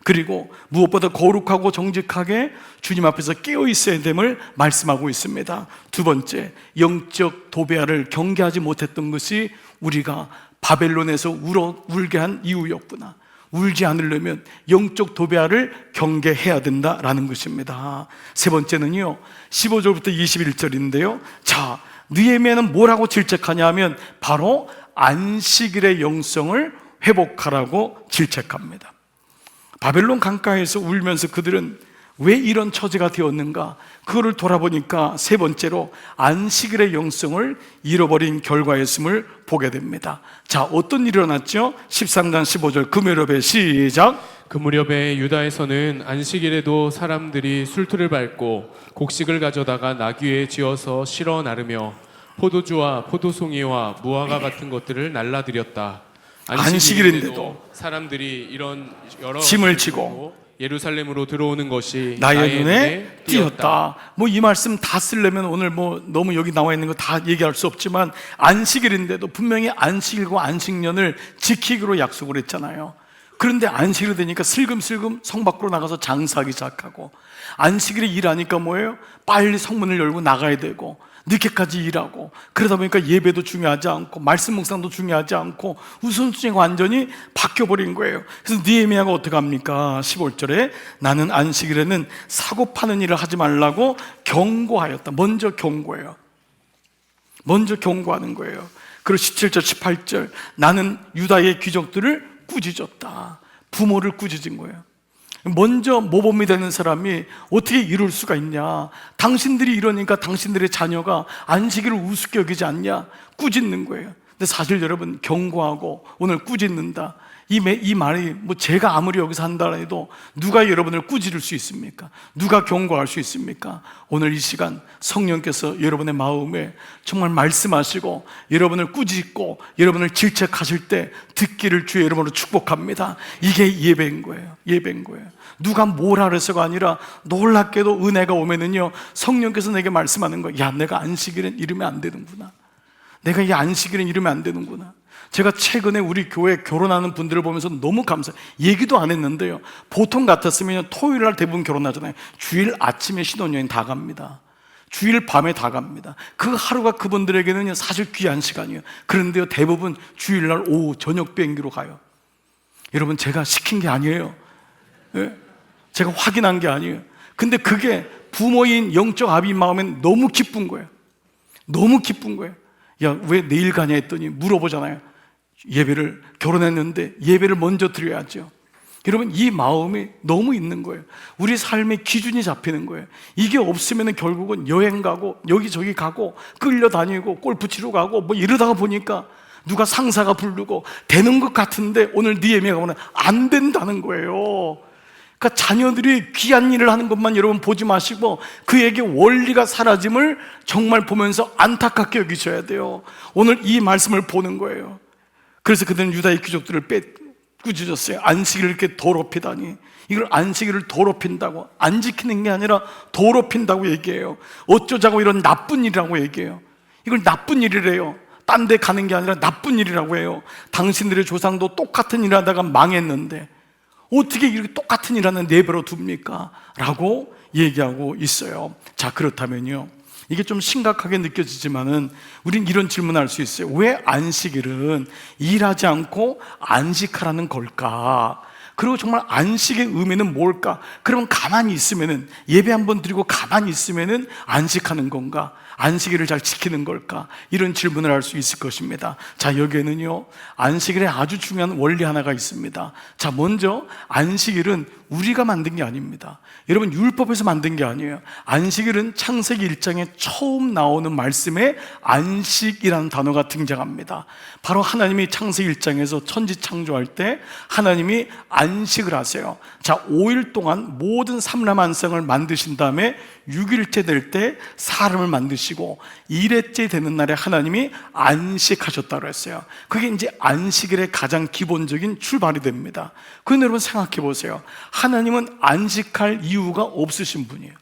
그리고 무엇보다 거룩하고 정직하게 주님 앞에서 깨어 있어야 됨을 말씀하고 있습니다. 두 번째, 영적 도배하를 경계하지 못했던 것이 우리가 바벨론에서 울게 한 이유였구나. 울지 않으려면 영적 도배하를 경계해야 된다라는 것입니다. 세 번째는요, 15절부터 21절인데요. 자, 느헤미야는 뭐라고 질책하냐 하면 바로 안식일의 영성을 회복하라고 질책합니다. 바벨론 강가에서 울면서 그들은 왜 이런 처지가 되었는가, 그거를 돌아보니까 세 번째로 안식일의 영성을 잃어버린 결과였음을 보게 됩니다. 자, 어떤 일이 일어났죠? 13장 15절 그 무렵에 시작. 그 무렵에 유다에서는 안식일에도 사람들이 술틀을 밟고 곡식을 가져다가 나귀에 지어서 실어 나르며 포도주와 포도송이와 무화과 같은 것들을 날라드렸다. 안식일인데도 사람들이 이런 여러 짐을 지고 예루살렘으로 들어오는 것이 나의 눈에 띄었다. 뭐 이 말씀 다 쓰려면 오늘 뭐 너무 여기 나와 있는 거 다 얘기할 수 없지만, 안식일인데도 분명히 안식일과 안식년을 지키기로 약속을 했잖아요. 그런데 안식일이 되니까 슬금슬금 성 밖으로 나가서 장사하기 시작하고, 안식일에 일하니까 뭐예요? 빨리 성문을 열고 나가야 되고 늦게까지 일하고, 그러다 보니까 예배도 중요하지 않고 말씀 묵상도 중요하지 않고 우선순위가 완전히 바뀌어버린 거예요. 그래서 느헤미야가 어떻게 합니까? 15절에 나는 안식일에는 사고 파는 일을 하지 말라고 경고하였다. 먼저 경고해요. 먼저 경고하는 거예요. 그리고 17절 18절 나는 유다의 귀족들을 꾸짖었다. 부모를 꾸짖은 거예요. 먼저 모범이 되는 사람이 어떻게 이룰 수가 있냐, 당신들이 이러니까 당신들의 자녀가 안식일을 우습게 여기지 않냐, 꾸짖는 거예요. 근데 사실 여러분, 경고하고 오늘 꾸짖는다, 이 말이 뭐 제가 아무리 여기서 한다 해도 누가 여러분을 꾸짖을 수 있습니까? 누가 경고할 수 있습니까? 오늘 이 시간 성령께서 여러분의 마음에 정말 말씀하시고 여러분을 꾸짖고 여러분을 질책하실 때 듣기를 주의 이름으로 축복합니다. 이게 예배인 거예요. 예배인 거예요. 누가 뭐라 그래서가 아니라 놀랍게도 은혜가 오면은요, 성령께서 내게 말씀하는 거예요. 야, 내가 안식일은 이러면 안 되는구나. 내가 이 안식일은 이러면 안 되는구나. 제가 최근에 우리 교회 결혼하는 분들을 보면서 너무 감사해요. 얘기도 안 했는데요, 보통 같았으면 토요일 날 대부분 결혼하잖아요. 주일 아침에 신혼여행 다 갑니다. 주일 밤에 다 갑니다. 그 하루가 그분들에게는 사실 귀한 시간이에요. 그런데요, 대부분 주일날 오후 저녁 비행기로 가요. 여러분, 제가 시킨 게 아니에요. 예? 제가 확인한 게 아니에요. 근데 그게 부모인 영적 아비 마음엔 너무 기쁜 거예요. 너무 기쁜 거예요. 야, 왜 내일 가냐 했더니 물어보잖아요. 예배를, 결혼했는데 예배를 먼저 드려야죠. 여러분, 이 마음이 너무 있는 거예요. 우리 삶의 기준이 잡히는 거예요. 이게 없으면 결국은 여행 가고 여기저기 가고 끌려다니고 골프 치러 가고 뭐 이러다가 보니까 누가 상사가 부르고 되는 것 같은데 오늘 느헤미야가 보면 안 된다는 거예요. 그러니까 자녀들이 귀한 일을 하는 것만 여러분 보지 마시고 그에게 원리가 사라짐을 정말 보면서 안타깝게 여기셔야 돼요. 오늘 이 말씀을 보는 거예요. 그래서 그들은 유다의 귀족들을 꾸짖었어요. 안식일을 이렇게 더럽히다니. 이걸 안식일을 더럽힌다고, 안 지키는 게 아니라 더럽힌다고 얘기해요. 어쩌자고 이런 나쁜 일이라고 얘기해요. 이걸 나쁜 일이래요. 딴 데 가는 게 아니라 나쁜 일이라고 해요. 당신들의 조상도 똑같은 일 하다가 망했는데 어떻게 이렇게 똑같은 일 하는 내버려 둡니까? 라고 얘기하고 있어요. 자, 그렇다면요, 이게 좀 심각하게 느껴지지만은 우린 이런 질문을 할 수 있어요. 왜 안식일은 일하지 않고 안식하라는 걸까? 그리고 정말 안식의 의미는 뭘까? 그러면 가만히 있으면은, 예배 한번 드리고 가만히 있으면은 안식하는 건가? 안식일을 잘 지키는 걸까? 이런 질문을 할 수 있을 것입니다. 자, 여기에는요, 안식일에 아주 중요한 원리 하나가 있습니다. 자, 먼저 안식일은 우리가 만든 게 아닙니다. 여러분, 율법에서 만든 게 아니에요. 안식일은 창세기 1장에 처음 나오는 말씀에 안식이라는 단어가 등장합니다. 바로 하나님이 창세기 1장에서 천지 창조할 때 하나님이 안식을 하세요. 자, 5일 동안 모든 삼라만상을 만드신 다음에 6일째 될 때 사람을 만드시고 1회째 되는 날에 하나님이 안식하셨다고 했어요. 그게 이제 안식일의 가장 기본적인 출발이 됩니다. 그런데 여러분 생각해 보세요. 하나님은 안식할 이유가 없으신 분이에요.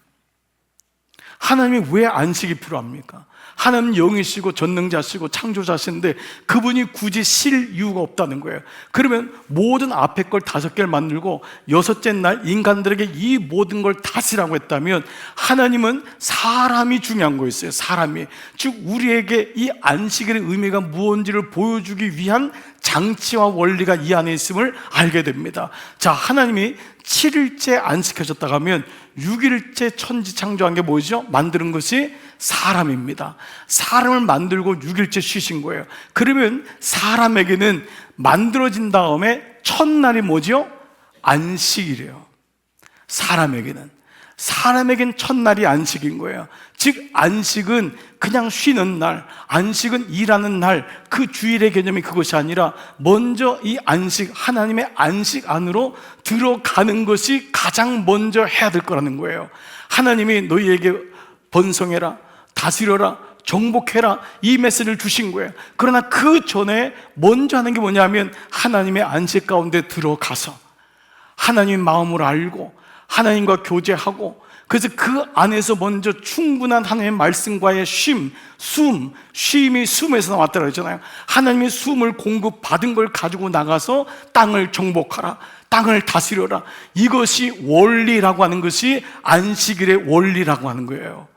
하나님이 왜 안식이 필요합니까? 하나님은 영이시고 전능자시고 창조자신데 그분이 굳이 쉴 이유가 없다는 거예요. 그러면 모든 앞에 걸 5개를 만들고 6째 날 인간들에게 이 모든 걸 다스리라고 했다면 하나님은 사람이 중요한 거였어요. 사람이. 즉 우리에게 이 안식일의 의미가 무엇인지를 보여주기 위한 장치와 원리가 이 안에 있음을 알게 됩니다. 자, 하나님이 7일째 안식하셨다고 하면 6일째 천지 창조한 게 뭐죠? 만드는 것이 사람입니다. 사람을 만들고 6일째 쉬신 거예요. 그러면 사람에게는 만들어진 다음에 첫날이 뭐죠? 안식이래요. 사람에겐 첫날이 안식인 거예요. 즉 안식은 그냥 쉬는 날, 안식은 일하는 날, 그 주일의 개념이 그것이 아니라 먼저 이 안식, 하나님의 안식 안으로 들어가는 것이 가장 먼저 해야 될 거라는 거예요. 하나님이 너희에게 번성해라, 다스려라, 정복해라, 이 메시지를 주신 거예요. 그러나 그 전에 먼저 하는 게 뭐냐면 하나님의 안식 가운데 들어가서 하나님의 마음을 알고 하나님과 교제하고, 그래서 그 안에서 먼저 충분한 하나님의 말씀과의 쉼이 숨에서 나왔다고 했잖아요. 하나님의 숨을 공급받은 걸 가지고 나가서 땅을 정복하라, 땅을 다스려라. 이것이 원리라고 하는 것이 안식일의 원리라고 하는 거예요.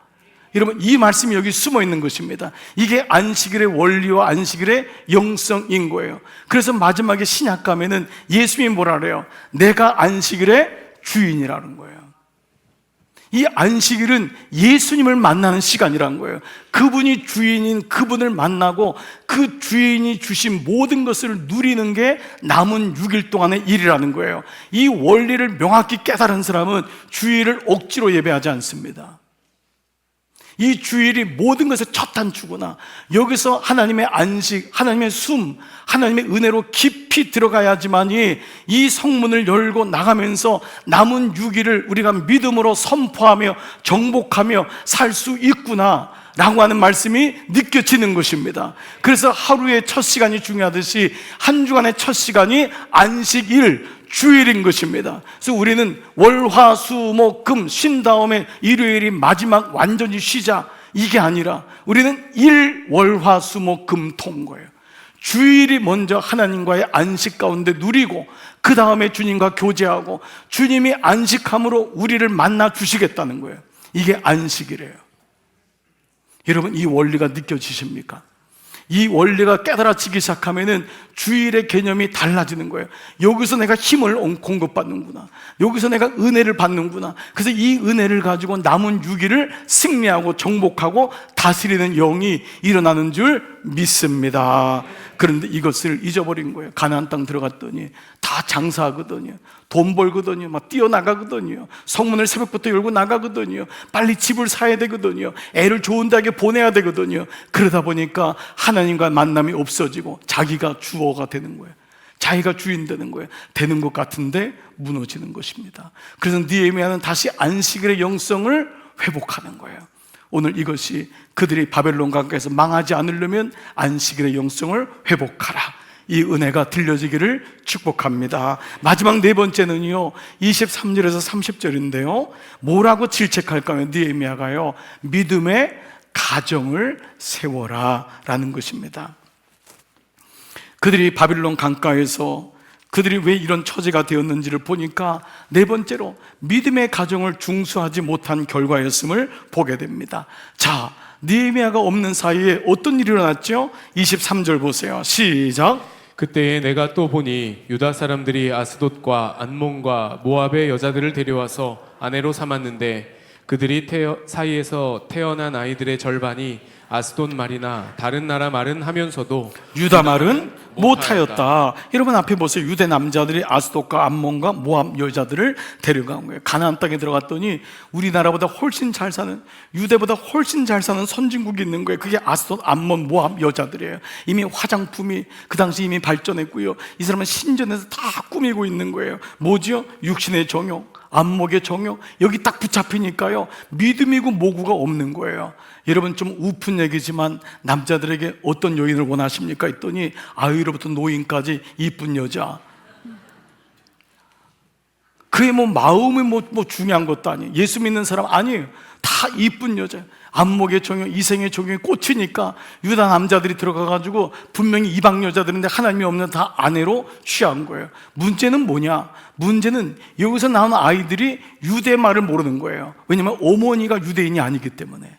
여러분, 이 말씀이 여기 숨어 있는 것입니다. 이게 안식일의 원리와 안식일의 영성인 거예요. 그래서 마지막에 신약 가면은 예수님이 뭐라 그래요? 내가 안식일의 주인이라는 거예요. 이 안식일은 예수님을 만나는 시간이라는 거예요. 그분이 주인인 그분을 만나고 그 주인이 주신 모든 것을 누리는 게 남은 6일 동안의 일이라는 거예요. 이 원리를 명확히 깨달은 사람은 주일을 억지로 예배하지 않습니다. 이 주일이 모든 것의 첫 단추구나. 여기서 하나님의 안식, 하나님의 숨, 하나님의 은혜로 깊이 들어가야지만이 이 성문을 열고 나가면서 남은 6일을 우리가 믿음으로 선포하며 정복하며 살 수 있구나 라고 하는 말씀이 느껴지는 것입니다. 그래서 하루의 첫 시간이 중요하듯이 한 주간의 첫 시간이 안식일, 주일인 것입니다. 그래서 우리는 월, 화, 수, 목, 금 쉰 다음에 일요일이 마지막 완전히 쉬자, 이게 아니라 우리는 일, 월, 화, 수, 목, 금, 토인 거예요. 주일이 먼저 하나님과의 안식 가운데 누리고 그 다음에 주님과 교제하고 주님이 안식함으로 우리를 만나 주시겠다는 거예요. 이게 안식이래요. 여러분, 이 원리가 느껴지십니까? 이 원리가 깨달아지기 시작하면은 주일의 개념이 달라지는 거예요. 여기서 내가 힘을 공급받는구나, 여기서 내가 은혜를 받는구나. 그래서 이 은혜를 가지고 남은 6일을 승리하고 정복하고 다스리는 영이 일어나는 줄 믿습니다. 그런데 이것을 잊어버린 거예요. 가나안 땅 들어갔더니 다 장사하거든요, 돈 벌거든요, 막 뛰어나가거든요, 성문을 새벽부터 열고 나가거든요, 빨리 집을 사야 되거든요, 애를 좋은 대학에 보내야 되거든요. 그러다 보니까 하나님과 만남이 없어지고 자기가 주어가 되는 거예요. 자기가 주인 되는 거예요. 되는 것 같은데 무너지는 것입니다. 그래서 느헤미야는 다시 안식일의 영성을 회복하는 거예요. 오늘 이것이 그들이 바벨론 강가에서 망하지 않으려면 안식일의 영성을 회복하라, 이 은혜가 들려지기를 축복합니다. 마지막 네 번째는요, 23절에서 30절인데요 뭐라고 질책할까요? 느헤미야가요, 믿음의 가정을 세워라 라는 것입니다. 그들이 바빌론 강가에서 그들이 왜 이런 처지가 되었는지를 보니까 네 번째로 믿음의 가정을 중수하지 못한 결과였음을 보게 됩니다. 자, 느헤미야가 없는 사이에 어떤 일이 일어났죠? 23절 보세요. 시작. 그때에 내가 또 보니 유다 사람들이 아스돗과 안몬과 모압의 여자들을 데려와서 아내로 삼았는데 그들이 사이에서 태어난 아이들의 절반이 아스돗 말이나 다른 나라 말은 하면서도 유다 말은 못하였다. 여러분 앞에 보세요. 유대 남자들이 아스돗과 암몬과 모압 여자들을 데려간 거예요. 가나안 땅에 들어갔더니 우리나라보다 훨씬 잘 사는, 유대보다 훨씬 잘 사는 선진국이 있는 거예요. 그게 아스돗, 암몬, 모압 여자들이에요. 이미 화장품이 그 당시 이미 발전했고요. 이 사람은 신전에서 다 꾸미고 있는 거예요. 뭐지요? 육신의 정욕, 안목의 정욕, 여기 딱 붙잡히니까요, 믿음이고 모구가 없는 거예요. 여러분, 좀 우픈 얘기지만 남자들에게 어떤 여인을 원하십니까? 했더니 아이로부터 노인까지 이쁜 여자. 그게 뭐 마음이 뭐 중요한 것도 아니에요. 예수 믿는 사람 아니에요. 다 이쁜 여자. 안목의 정욕, 이생의 정욕에 꽂히니까 유다 남자들이 들어가가지고 분명히 이방 여자들인데 하나님이 없는 다 아내로 취한 거예요. 문제는 뭐냐? 문제는 여기서 나오는 아이들이 유대 말을 모르는 거예요. 왜냐하면 어머니가 유대인이 아니기 때문에.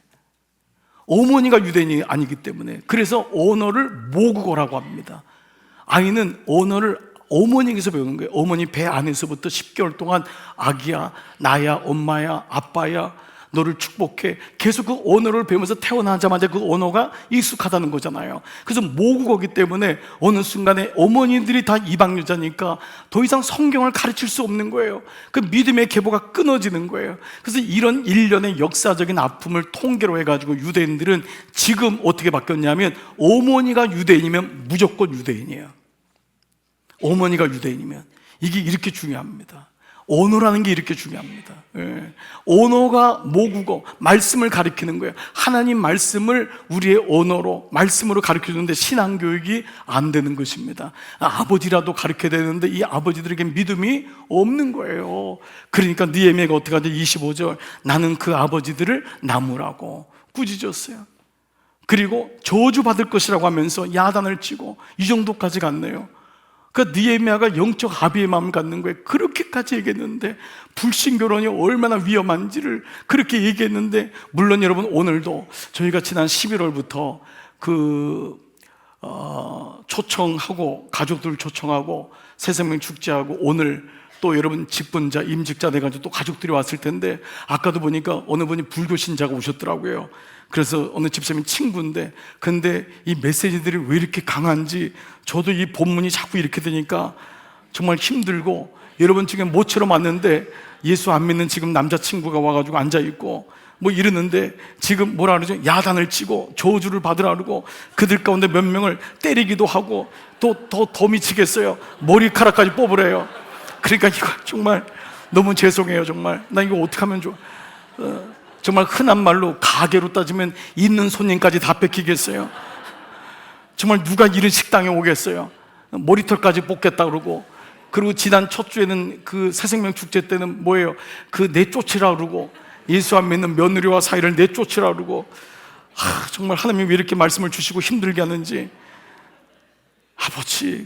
어머니가 유대인이 아니기 때문에. 그래서 언어를 모국어라고 합니다. 아이는 언어를 어머니에게서 배우는 거예요. 어머니 배 안에서부터 10개월 동안 아기야, 나야, 엄마야, 아빠야, 너를 축복해. 계속 그 언어를 배우면서 태어나자마자 그 언어가 익숙하다는 거잖아요. 그래서 모국어기 때문에 어느 순간에 어머니들이 다 이방 여자니까 더 이상 성경을 가르칠 수 없는 거예요. 그 믿음의 계보가 끊어지는 거예요. 그래서 이런 일련의 역사적인 아픔을 통계로 해가지고 유대인들은 지금 어떻게 바뀌었냐면 어머니가 유대인이면 무조건 유대인이에요. 어머니가 유대인이면. 이게 이렇게 중요합니다. 언어라는 게 이렇게 중요합니다. 예. 언어가 모국어, 말씀을 가리키는 거예요. 하나님 말씀을 우리의 언어로, 말씀으로 가르쳐주는데 신앙교육이 안 되는 것입니다. 아버지라도 가르쳐야 되는데 이 아버지들에게 믿음이 없는 거예요. 그러니까 느헤미야가 어떻게 하죠? 25절, 나는 그 아버지들을 나무라고 꾸짖었어요. 그리고 저주받을 것이라고 하면서 야단을 치고 이 정도까지 갔네요. 그러니까 느헤미야가 영적 아비의 마음을 갖는 거예요. 그렇게까지 얘기했는데, 불신결혼이 얼마나 위험한지를 그렇게 얘기했는데, 물론 여러분 오늘도 저희가 지난 11월부터 초청하고 가족들 초청하고 새생명 축제하고 오늘 또 여러분 직분자, 임직자 돼가지고 또 가족들이 왔을 텐데, 아까도 보니까 어느 분이 불교 신자가 오셨더라고요. 그래서 어느 집사님 친구인데, 근데 이 메시지들이 왜 이렇게 강한지 저도 이 본문이 자꾸 이렇게 되니까 정말 힘들고, 여러분 지금 모처럼 왔는데 예수 안 믿는 지금 남자친구가 와가지고 앉아있고 뭐 이러는데 지금 뭐라 그러죠? 야단을 치고 저주를 받으라 그러고 그들 가운데 몇 명을 때리기도 하고 또 더 미치겠어요. 머리카락까지 뽑으래요. 그러니까 이거 정말 너무 죄송해요. 정말 나 이거 어떻게 하면 좋아. 정말 흔한 말로 가게로 따지면 있는 손님까지 다 뺏기겠어요. 정말 누가 이런 식당에 오겠어요. 머리털까지 뽑겠다 그러고, 그리고 지난 첫 주에는 그 새생명 축제 때는 뭐예요? 그 내쫓으라 그러고, 예수 안 믿는 며느리와 사이를 내쫓으라 그러고. 정말 하나님이 왜 이렇게 말씀을 주시고 힘들게 하는지. 아버지,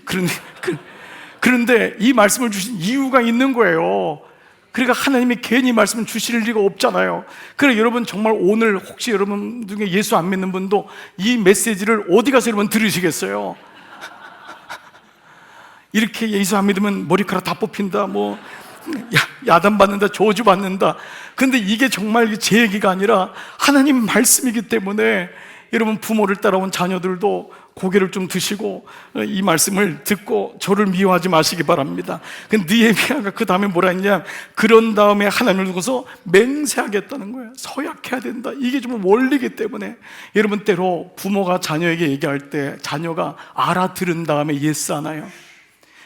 그런데 이 말씀을 주신 이유가 있는 거예요. 그러니까 하나님이 괜히 말씀을 주실 리가 없잖아요. 그래 여러분 정말 오늘 혹시 여러분 중에 예수 안 믿는 분도 이 메시지를 어디 가서 여러분 들으시겠어요? 이렇게 예수 안 믿으면 머리카락 다 뽑힌다, 뭐 야단 받는다, 저주 받는다. 근데 이게 정말 제 얘기가 아니라 하나님 말씀이기 때문에 여러분 부모를 따라온 자녀들도 고개를 좀 드시고 이 말씀을 듣고 저를 미워하지 마시기 바랍니다. 근데 느헤미야가 그 다음에 뭐라 했냐? 그런 다음에 하나님을 두고서 맹세하겠다는 거예요. 서약해야 된다. 이게 좀 원리이기 때문에 여러분 때로 부모가 자녀에게 얘기할 때 자녀가 알아들은 다음에 예스 하나요?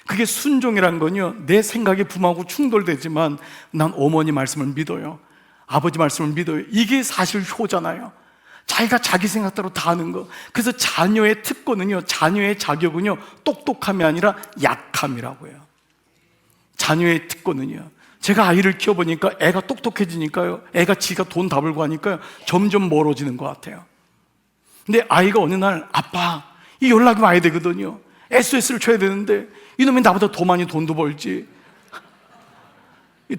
그게 순종이란 건요, 내 생각이 부모하고 충돌되지만 난 어머니 말씀을 믿어요. 아버지 말씀을 믿어요. 이게 사실 효잖아요. 자기가 자기 생각대로 다 하는 거. 그래서 자녀의 특권은요, 자녀의 자격은요, 똑똑함이 아니라 약함이라고요. 자녀의 특권은요, 제가 아이를 키워보니까 애가 똑똑해지니까요, 애가 지가 돈 다 벌고 하니까요, 점점 멀어지는 것 같아요. 근데 아이가 어느 날 아빠, 이 연락이 와야 되거든요. SOS를 쳐야 되는데 이놈이 나보다 더 많이 돈도 벌지,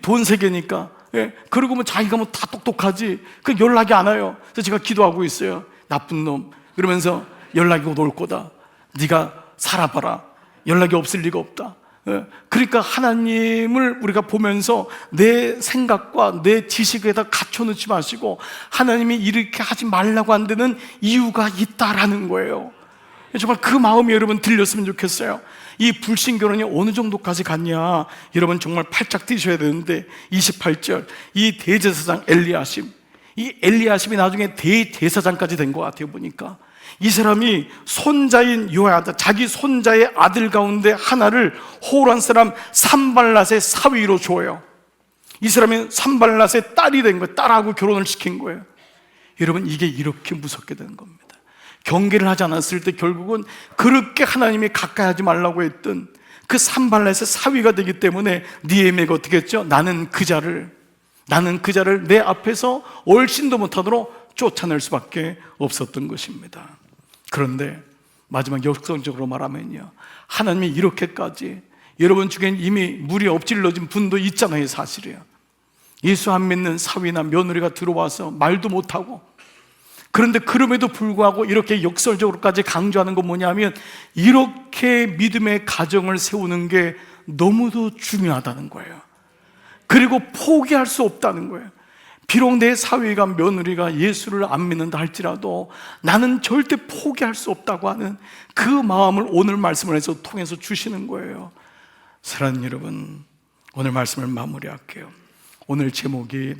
돈 세계니까. 예, 그러고 뭐 자기가 뭐 다 똑똑하지. 그 연락이 안 와요. 그래서 제가 기도하고 있어요. 나쁜 놈. 그러면서 연락이 올 거다. 네가 살아봐라. 연락이 없을 리가 없다. 그러니까 하나님을 우리가 보면서 내 생각과 내 지식에다 갖춰놓지 마시고 하나님이 이렇게 하지 말라고 한 데는 이유가 있다라는 거예요. 정말 그 마음이 여러분 들렸으면 좋겠어요. 이 불신결혼이 어느 정도까지 갔냐, 여러분 정말 팔짝 뛰셔야 되는데 28절, 이 대제사장 엘리야십, 이 엘리야십이 나중에 대제사장까지 된 것 같아요. 보니까 이 사람이 손자인 요야다, 자기 손자의 아들 가운데 하나를 호란 사람 산발랏의 사위로 줘요. 이 사람이 산발랏의 딸이 된 거예요. 딸하고 결혼을 시킨 거예요. 여러분, 이게 이렇게 무섭게 되는 겁니다. 경계를 하지 않았을 때 결국은 그렇게 하나님이 가까이 하지 말라고 했던 그 산발랏의 사위가 되기 때문에 느헤미야가 어떻게 했죠? 나는 그 자를 내 앞에서 얼씬도 못하도록 쫓아낼 수밖에 없었던 것입니다. 그런데 마지막 역설적으로 말하면요, 하나님이 이렇게까지, 여러분 중엔 이미 물이 엎질러진 분도 있잖아요. 사실이에요. 예수 안 믿는 사위나 며느리가 들어와서 말도 못하고, 그런데 그럼에도 불구하고 이렇게 역설적으로까지 강조하는 건 뭐냐면, 이렇게 믿음의 가정을 세우는 게 너무도 중요하다는 거예요. 그리고 포기할 수 없다는 거예요. 비록 내 사위가 며느리가 예수를 안 믿는다 할지라도 나는 절대 포기할 수 없다고 하는 그 마음을 오늘 말씀을 해서 통해서 주시는 거예요. 사랑하는 여러분, 오늘 말씀을 마무리할게요. 오늘 제목이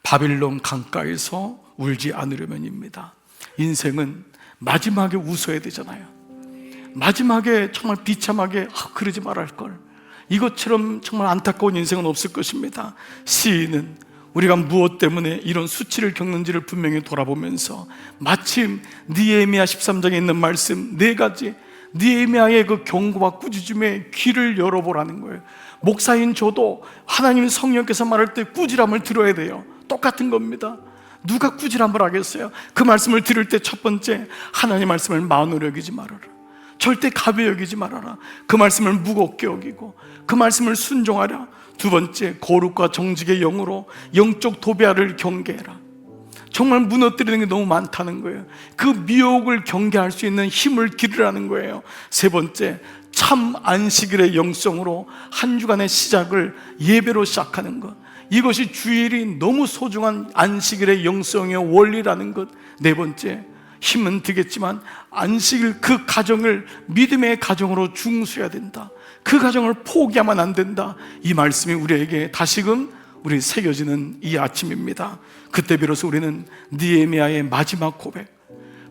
바빌론 강가에서 울지 않으려면입니다. 인생은 마지막에 웃어야 되잖아요. 마지막에 정말 비참하게 그러지 말할걸, 이것처럼 정말 안타까운 인생은 없을 것입니다. 시인은 우리가 무엇 때문에 이런 수치를 겪는지를 분명히 돌아보면서 마침 느헤미야 13장에 있는 말씀 4가지, 느헤미야의 그 경고와 꾸짖음에 귀를 열어보라는 거예요. 목사인 저도 하나님 성령께서 말할 때 꾸지람을 들어야 돼요. 똑같은 겁니다. 누가 꾸지람을 하겠어요? 그 말씀을 들을 때 첫 번째, 하나님 말씀을 만으로 여기지 말아라. 절대 가벼이 여기지 말아라. 그 말씀을 무겁게 여기고 그 말씀을 순종하라. 두 번째, 거룩과 정직의 영으로 영적 도배하를 경계해라. 정말 무너뜨리는 게 너무 많다는 거예요. 그 미혹을 경계할 수 있는 힘을 기르라는 거예요. 세 번째, 참 안식일의 영성으로 한 주간의 시작을 예배로 시작하는 것, 이것이 주일이 너무 소중한 안식일의 영성의 원리라는 것. 네 번째, 힘은 들겠지만 안식일 그 가정을 믿음의 가정으로 중수해야 된다. 그 가정을 포기하면 안 된다. 이 말씀이 우리에게 다시금 우리 새겨지는 이 아침입니다. 그때 비로소 우리는 느헤미야의 마지막 고백,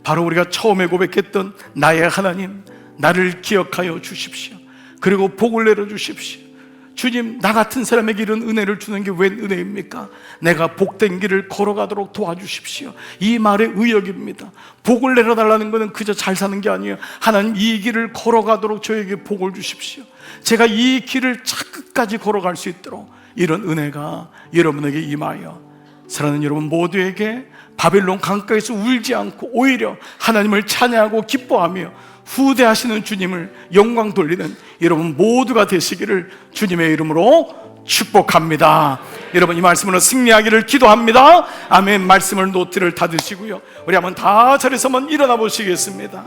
바로 우리가 처음에 고백했던 나의 하나님, 나를 기억하여 주십시오. 그리고 복을 내려 주십시오. 주님, 나 같은 사람에게 이런 은혜를 주는 게 웬 은혜입니까? 내가 복된 길을 걸어가도록 도와주십시오. 이 말의 의역입니다. 복을 내려달라는 것은 그저 잘 사는 게 아니에요. 하나님, 이 길을 걸어가도록 저에게 복을 주십시오. 제가 이 길을 끝까지 걸어갈 수 있도록 이런 은혜가 여러분에게 임하여 사랑하는 여러분 모두에게 바벨론 강가에서 울지 않고 오히려 하나님을 찬양하고 기뻐하며 후대하시는 주님을 영광 돌리는 여러분 모두가 되시기를 주님의 이름으로 축복합니다. 여러분, 이 말씀으로 승리하기를 기도합니다. 아멘. 말씀을 노트를 닫으시고요, 우리 한번 다 자리에서 한번 일어나 보시겠습니다.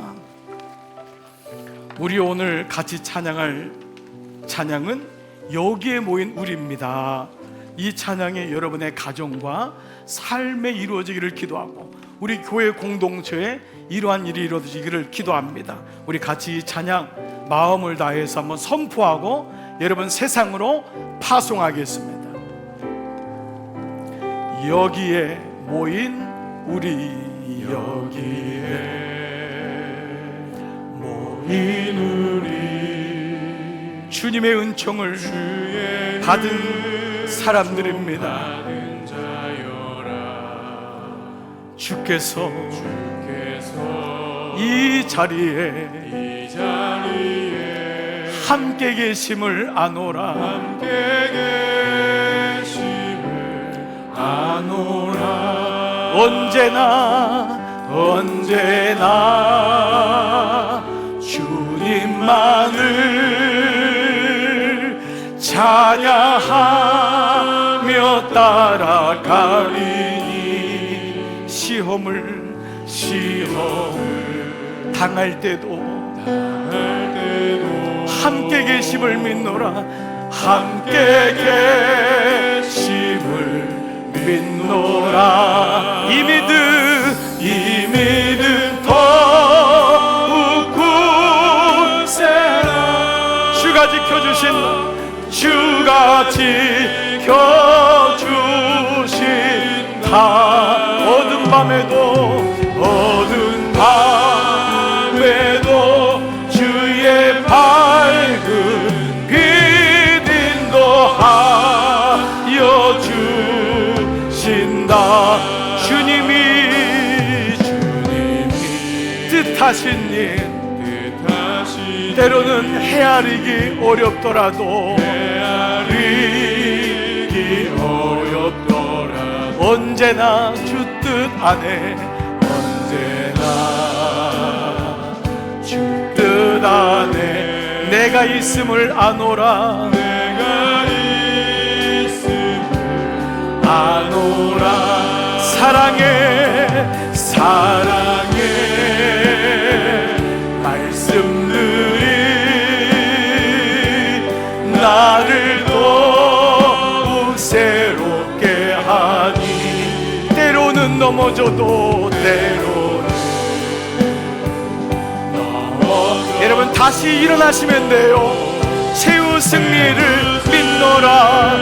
우리 오늘 같이 찬양할 찬양은 여기에 모인 우리입니다. 이 찬양이 여러분의 가정과 삶에 이루어지기를 기도하고 우리 교회 공동체에 이러한 일이 이루어지기를 기도합니다. 우리 같이 이 찬양 마음을 다해서 한번 선포하고 여러분 세상으로 파송하겠습니다. 여기에 모인 우리, 여기에 모인 우리, 주님의 은총을 받은 사람들입니다. 주께서 이 자리에 함께 계심을 아노라. 언제나 주님만을 찬양하며 따라가리니 시험을 당할 때도 함께 계심을 믿노라. 함께 계심을 믿노라. 이 믿음 더욱 굳세라. 주가 지켜주신다. 주가 지켜주신다. 어두운 밤에도 주의 밝은 빛 인도하여 주신다. 주님이 뜻하신 일, 때로는 헤아리기 어렵더라도 언제나 주 뜻 안에, 언제나 주 뜻 안에 내가 있음을 아노라. 내가 있음을 아노라. 사랑의 말씀들이 나를 더욱 새롭게 하니, 때로는 넘어져도 여러분 다시 일어나시면 돼요. 최후 승리를 믿노라.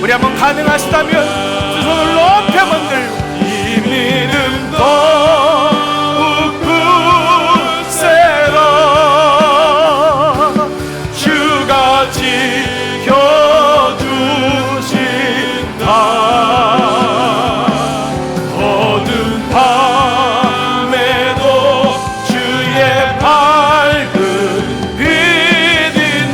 우리 한번 가능하시다면 두 손을 높여 한번 들고, 이 믿음 더욱 굳세라. 주가 지켜주신다. 어두운 밤에도 주의 밝은 빛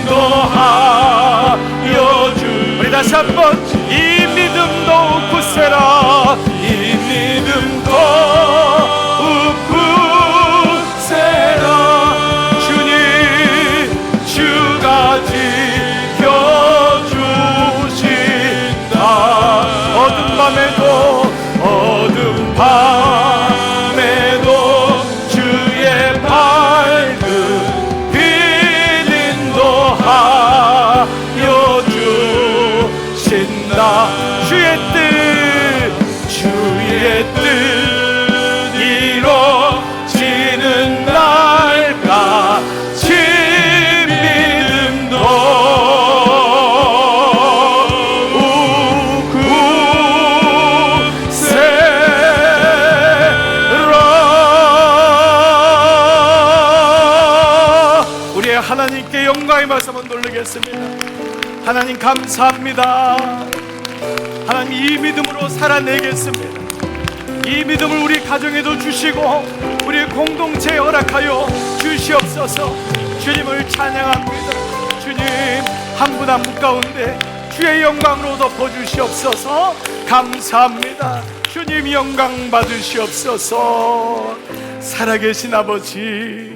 인도하여 주. 우리 다시 한번 이 믿음 더욱 굳세라. 이 믿음 더욱 굳세라. 주님, 주가 지켜주신다. 어두운 밤에도 주의 밝은 빛 인도하여 주신다. 주의 뜻 이루어지는 날까지 믿음도 굳세라. 우리의 하나님께 영광의 말씀 한번 돌리겠습니다. 하나님 감사합니다. 하나님 이 믿음으로 살아내겠습니다. 이 믿음을 우리 가정에도 주시고 우리 공동체에 허락하여 주시옵소서. 주님을 찬양합니다. 주님 한 분 한 분 가운데 주의 영광으로 덮어주시옵소서. 감사합니다. 주님 영광 받으시옵소서. 살아계신 아버지,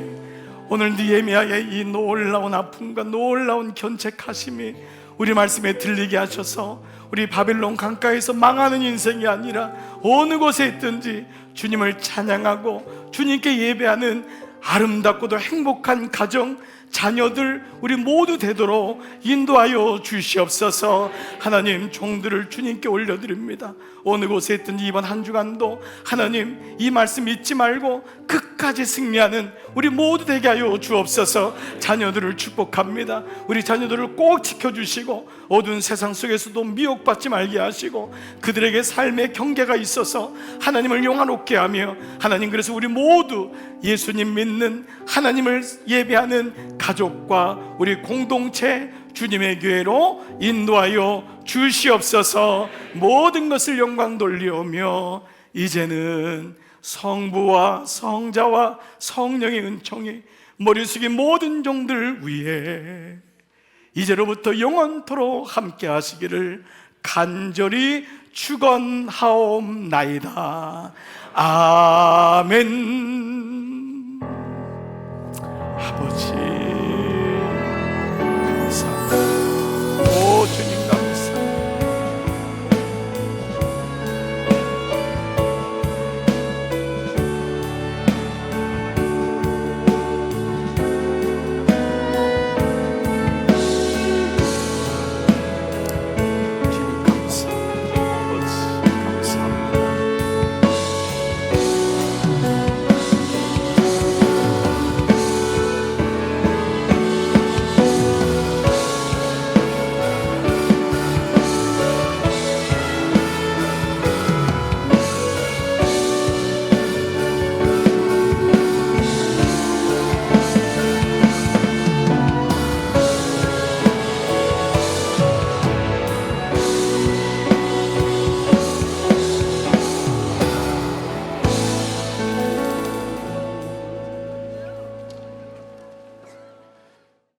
오늘 느헤미야의 이 놀라운 아픔과 놀라운 견책하심이 우리 말씀에 들리게 하셔서 우리 바벨론 강가에서 망하는 인생이 아니라 어느 곳에 있든지 주님을 찬양하고 주님께 예배하는 아름답고도 행복한 가정, 자녀들 우리 모두 되도록 인도하여 주시옵소서. 하나님 종들을 주님께 올려드립니다. 어느 곳에 있든지 이번 한 주간도 하나님 이 말씀 잊지 말고 끝까지 승리하는 우리 모두 되게 하여 주옵소서. 자녀들을 축복합니다. 우리 자녀들을 꼭 지켜주시고 어두운 세상 속에서도 미혹받지 말게 하시고 그들에게 삶의 경계가 있어서 하나님을 영화롭게 하며, 하나님 그래서 우리 모두 예수님 믿는 하나님을 예배하는 가족과 우리 공동체 주님의 교회로 인도하여 주시옵소서. 모든 것을 영광 돌리오며 이제는 성부와 성자와 성령의 은총이 머리 숙인 모든 종들 위에 이제로부터 영원토록 함께 하시기를 간절히 축원하옵나이다. 아멘.